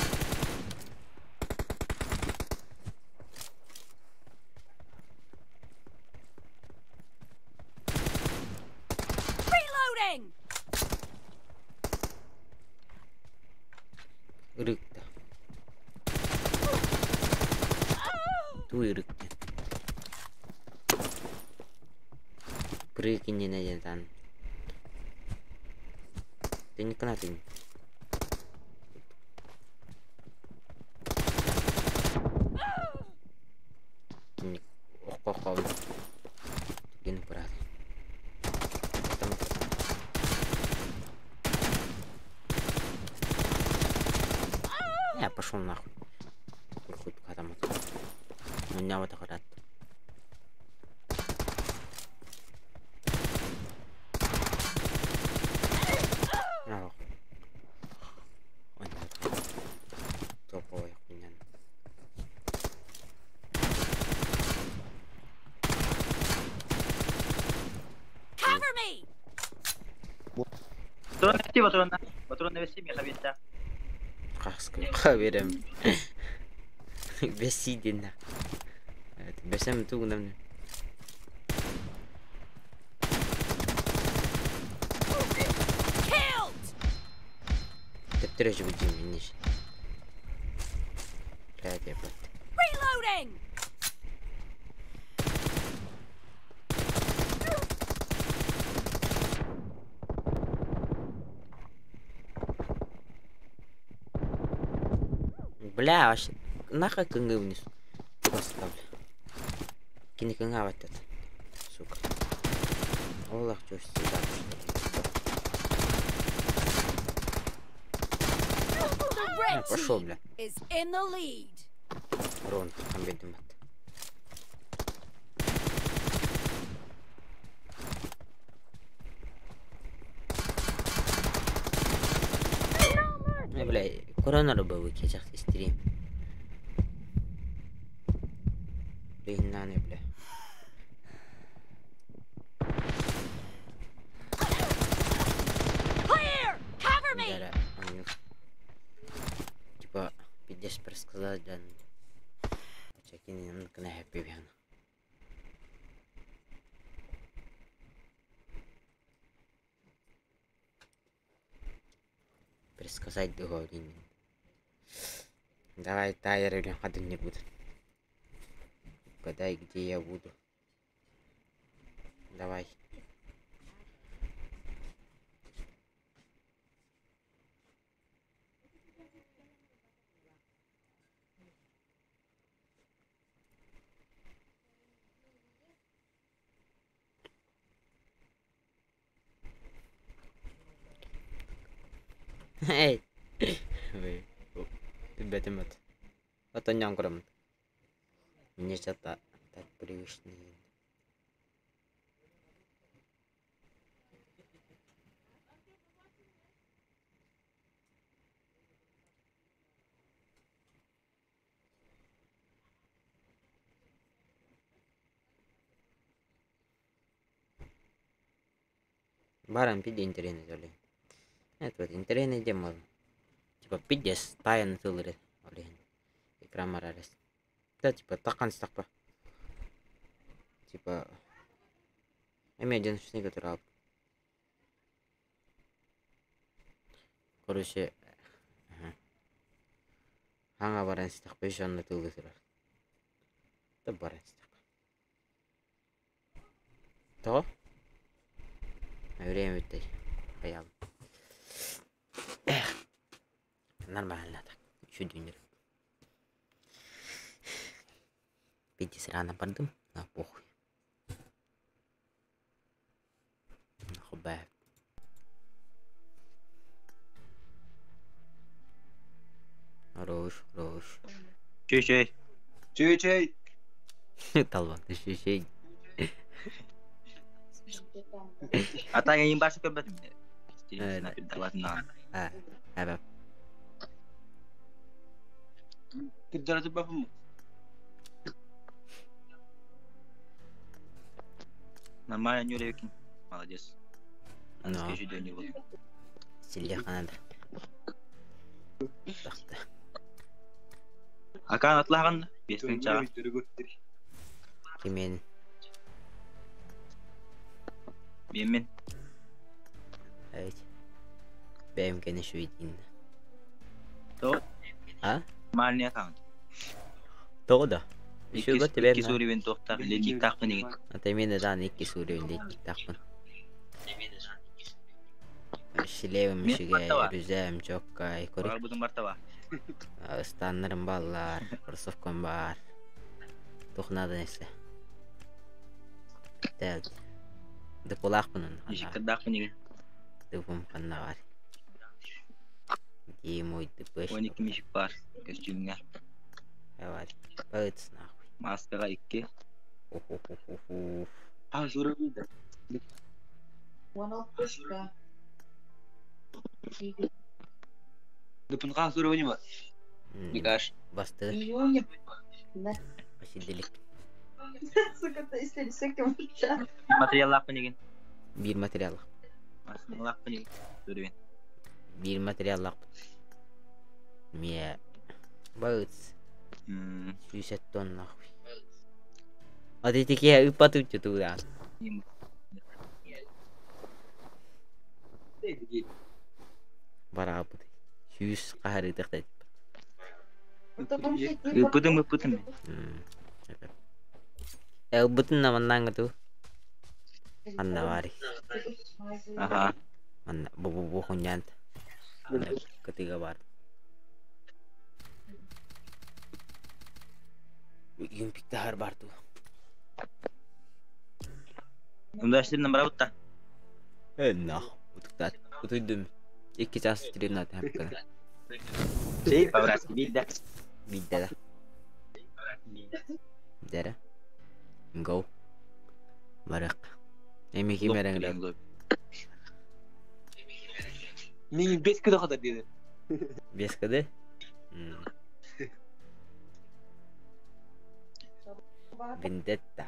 Reloading. Рыкта. Туй рыкта. Крыки не найден там. Ты не канаты. Ох, Гин брат. Я пошел нахуй. Хоть там. У меня вот так. Топовая хуйня. Cover me. Батрон на веси, меха веся. Хаверем. Бесидина. Это бесем тугнам. Ты трешь в день. Reloading. Бля, вообще, нахуй кынгы вниз поставлю. Кини кынга вот это, сука. Олах, что всегда. Пошел, бля. Рон, там видим это. Бля, коронавирус был выкидах стрим. Блин, на не, бля. Типа, 50 предсказать, да. Чеки не на хэппи вян. Предсказать договорение. Давай тайр или ходы не будет. Угадай, где я буду. Давай. Эй! Вы. Ты бетемет. Это ням грам. Мне что-то Так привычный. Баран пиде интернет oli. Это вот интернет демо. Типа пидес таян тылыры. Oli. Экран марарес. Да типа такан стакпа. Типа эмеден шнега турап. Короче, ханга баран стакпа еще на тылы турар. Да баран стакпа. То? Время ведь поял. Нормально так. Еще дюнер. Пидис рано подым. А похуй. Нахуй. Хорош. Чей. Талван, ты чей. Ата yang bahasa ke berarti. Eh, Nak dapat na. Apa? Kita tu berapa mu? Nama yang nyuruh yakin. Молодец. No. Скажи до него. Сильяха надо. Тахта. Akan atlahan biasanya cara. Kimin? Bimin. Evet. Benim gene şu idin. To. Ha? Malnya account. Doğru. Şu bat benim. İki suri ben tohta. Ledik takın ini. Temin eden iki suri ledik takın. Şilevim şige rüzem çok kay koru. Kalau butuh martabak. Standarım ballar. Kursufkum var. Tuhnadı neyse. Del. Depolak bunun. Isi kedak ini. Depom kanna var. Dimoy depeş. Wani kimisi par. Kostümnya. Evet. Bağıt sınav. Maskara iki. Of. Ah suruh beda. Depan kah suruh ini mbak. Dikas. Bastı. Başı delik. Material apa nih kan? Bir materyal. Material apa nih? Suruh ben. Bir materyal lak. Mie. Bağıt. 100 ton nak. Hadi tikiye ıpatı uçtu da. Barabı. 100 kahri tıktı. Putih. Betul nama nang tu. Anda wari. Aha. Anda bobo kunjant. Ketiga bar. Yung piktahar bar tu. Udah nomor berapa? Nah, utak. Utuk dum. İki çans stream nat yapkan. Si, pabras bida. Bida. Dera. Go. Barak. Emi kimerang dak. Nih base ke dah dia. Bias kade? Vendetta.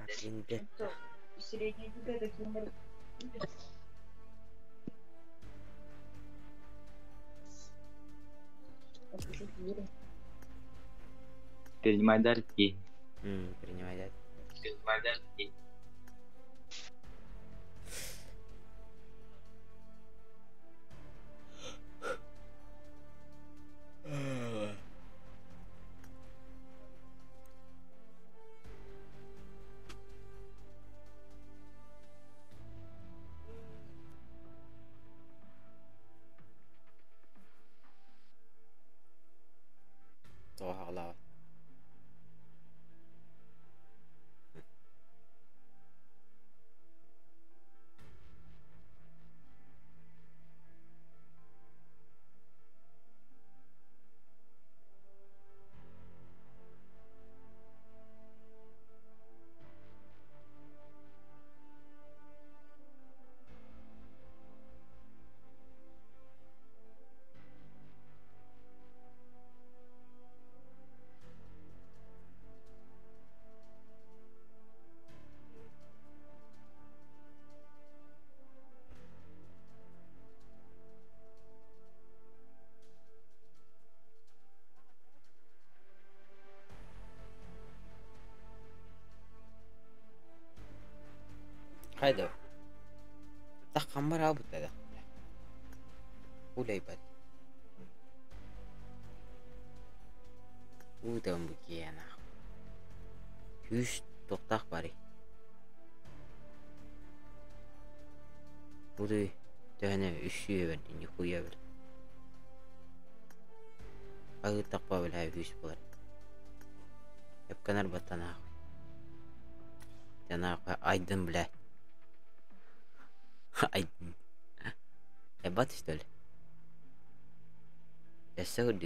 Vendetta. Принимай дарки. Принимай дарки. Tohaqlaa. Haydi. Tak kamar abu da. Ulay bari. Udan bu kiyana. Yüz toktak bari. Budu döne üşüye verdi, yuhuya verdi. Ağı takpa bile yüz bular. Hep kanar batana. Jana aydın bile. Aydın. Hebat işte öyle. That's so good.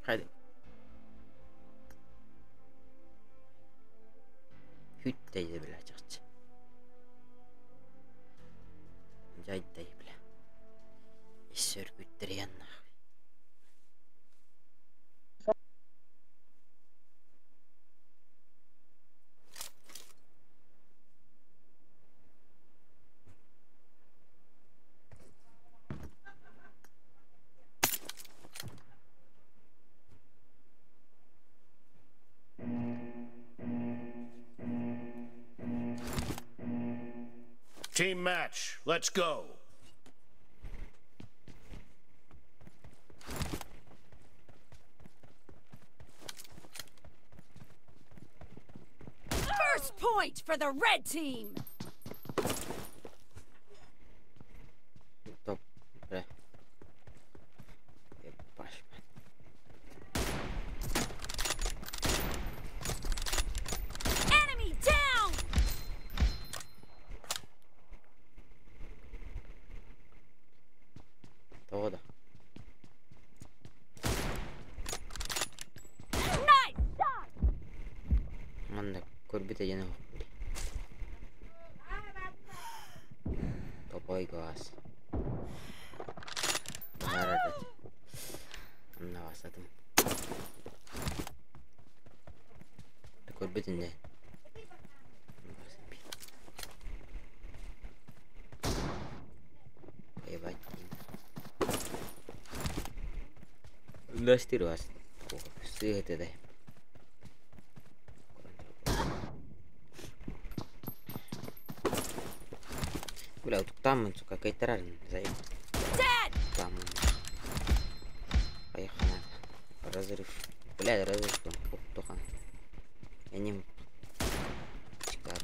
Hadi. Hütteydi bile açıkçası. Caydaydı bile. Sörgüttür yanına. Team match. Let's go. First point for the red team. Top. Bre. Baş. Enemy down. Doğru. Nice shot. Manda kurbite yana hukuri. Topoy gas. Arada. Anna vasadım. Kurbitin de. Eyvah. Lastir vas. Sihete de. Kyllä untuk taman suka keiteran saya. Dead. Taman. Ayah kana. Разрыв. Бля, разрыв там. Тохан. Я не чекаю.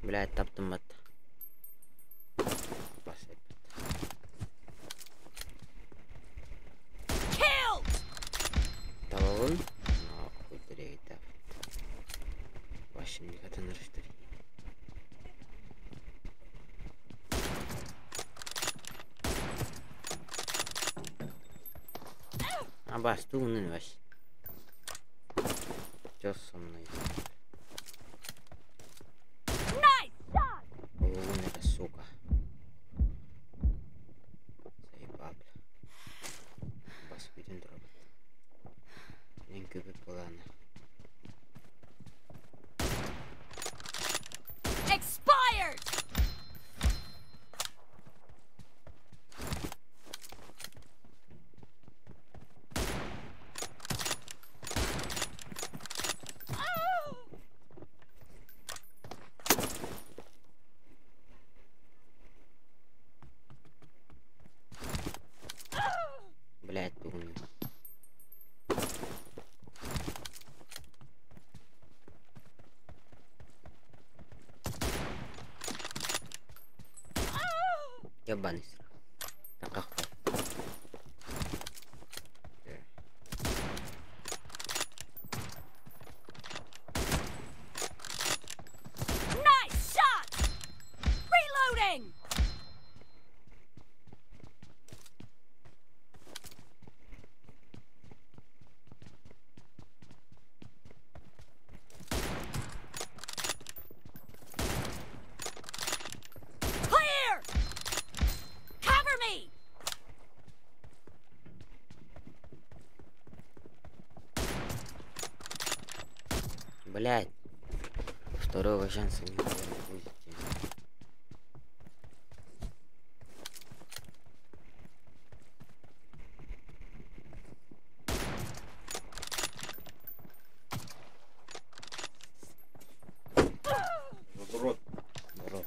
Бля, таптым бат. Killed. Tamam. Nahуй direkt. Başım yıkatınır işte. А басты унын ваш. Чё со мной? Nice shot. Ой, это сука. Заебал. Бас bütün drop. En köpek olanı. Expired. Блядь, умный. Ебаный срак. Так охуй. Nice shot. Reloading. Clear. Cover me. Блядь. Второго шанса не будет. Рот. Рот.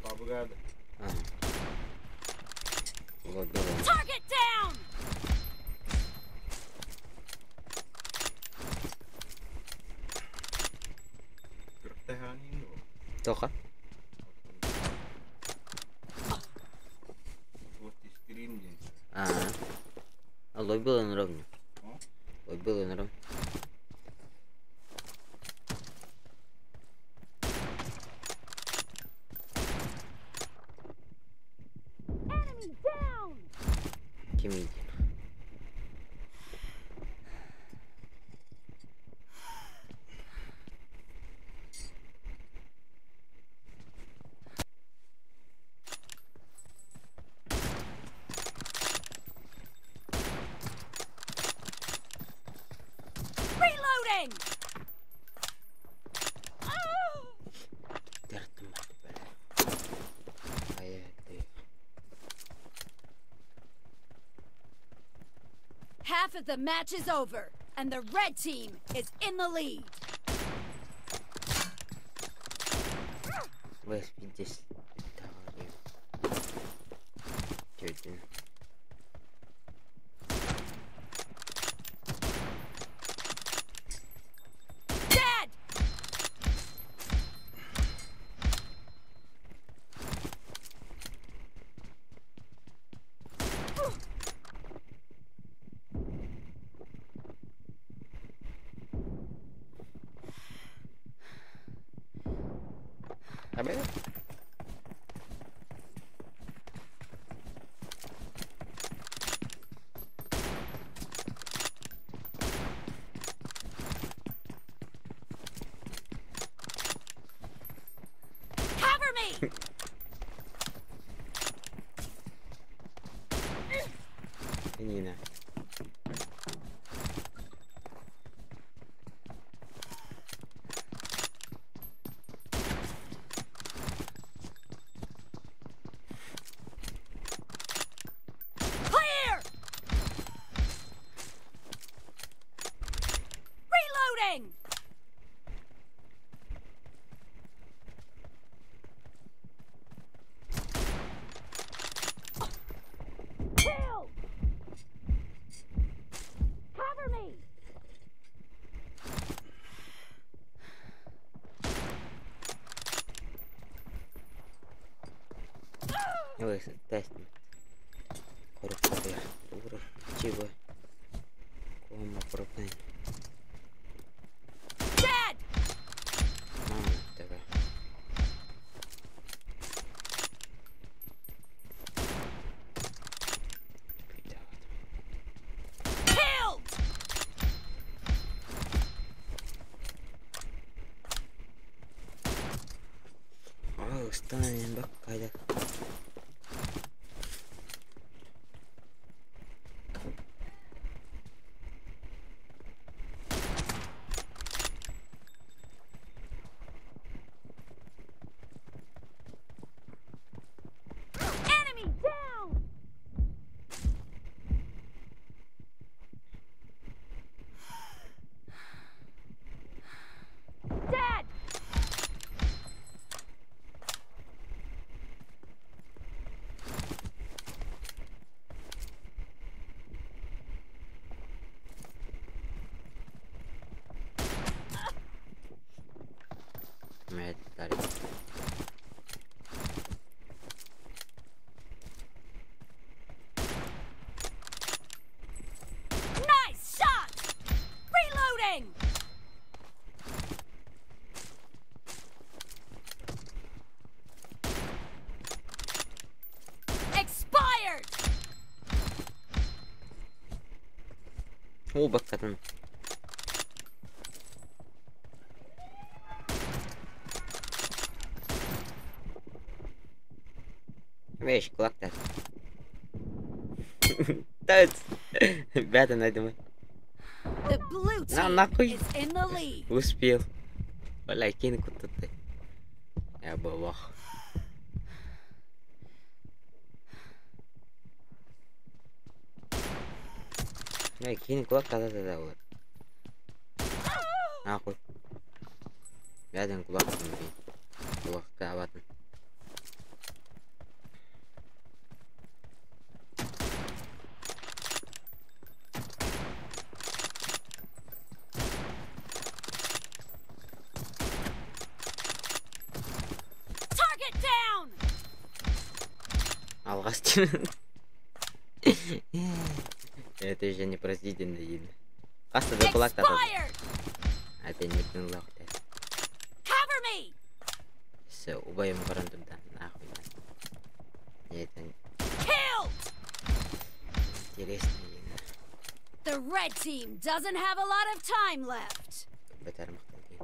Бабгад. Вот было. Target down! Pertahanin mo. Тоха. Вот и скрин день. Лой было на ровне. Лой было на ровне. Enemy down! Кимиди. Reloading! Half of the match is over, and the red team is in the lead. Весь 50. Тётя. Dead! A ver. Cover me! Нина. Clear! Reloading! Kill! Cover me! Ой, тестим. Коррупция. Дура. Чего? Кома пропень. Dead! Мама тебе. Killed! Stanın bak kayda. Enemy down! Dead! Med där. Nice shot! Reloading! Expired! О, bak kadın. Weź, kulak tak. Tec! Ребята, надо The blue На, team нахуй. is in the lead. успел. Бля, кинь куда ты. Я был лох. Бля, кинь кулак тогда вот. Нахуй. Рядом кулак не кулак кроватный. Target down. Алгастин. Это уже непростительно видно. Каста до кулак тогда. Expired. Это не кулак. Cover me. Все, убоим баран туда. Нахуй. Это Killed. интересно видно. The red team doesn't have a lot of time left. Бетер махталки.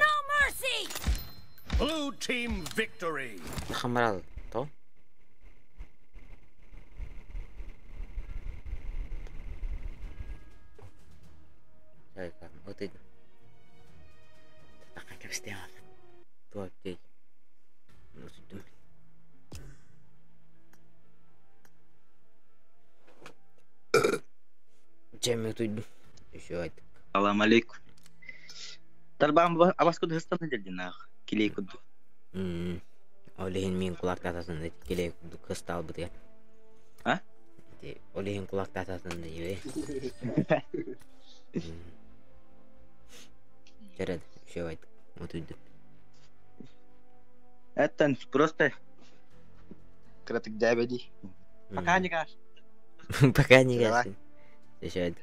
No mercy. Blue team victory. Хамрал, то? Ой, как, вот иди. Так, как сделал. То окей. Ну, сюда. Чем я тут еще это? Салам алейкум. Тарбам абас куд хыстан дердинах. Килей куд. Олеген мен кулак татасын келе кыстал бит. А? Олеген кулак татасын дейбе. Жарады, еще айт. Вот үйді. Это просто кратик дябеди. Пока не каш. Пока не Давай. гасин. Еще айт.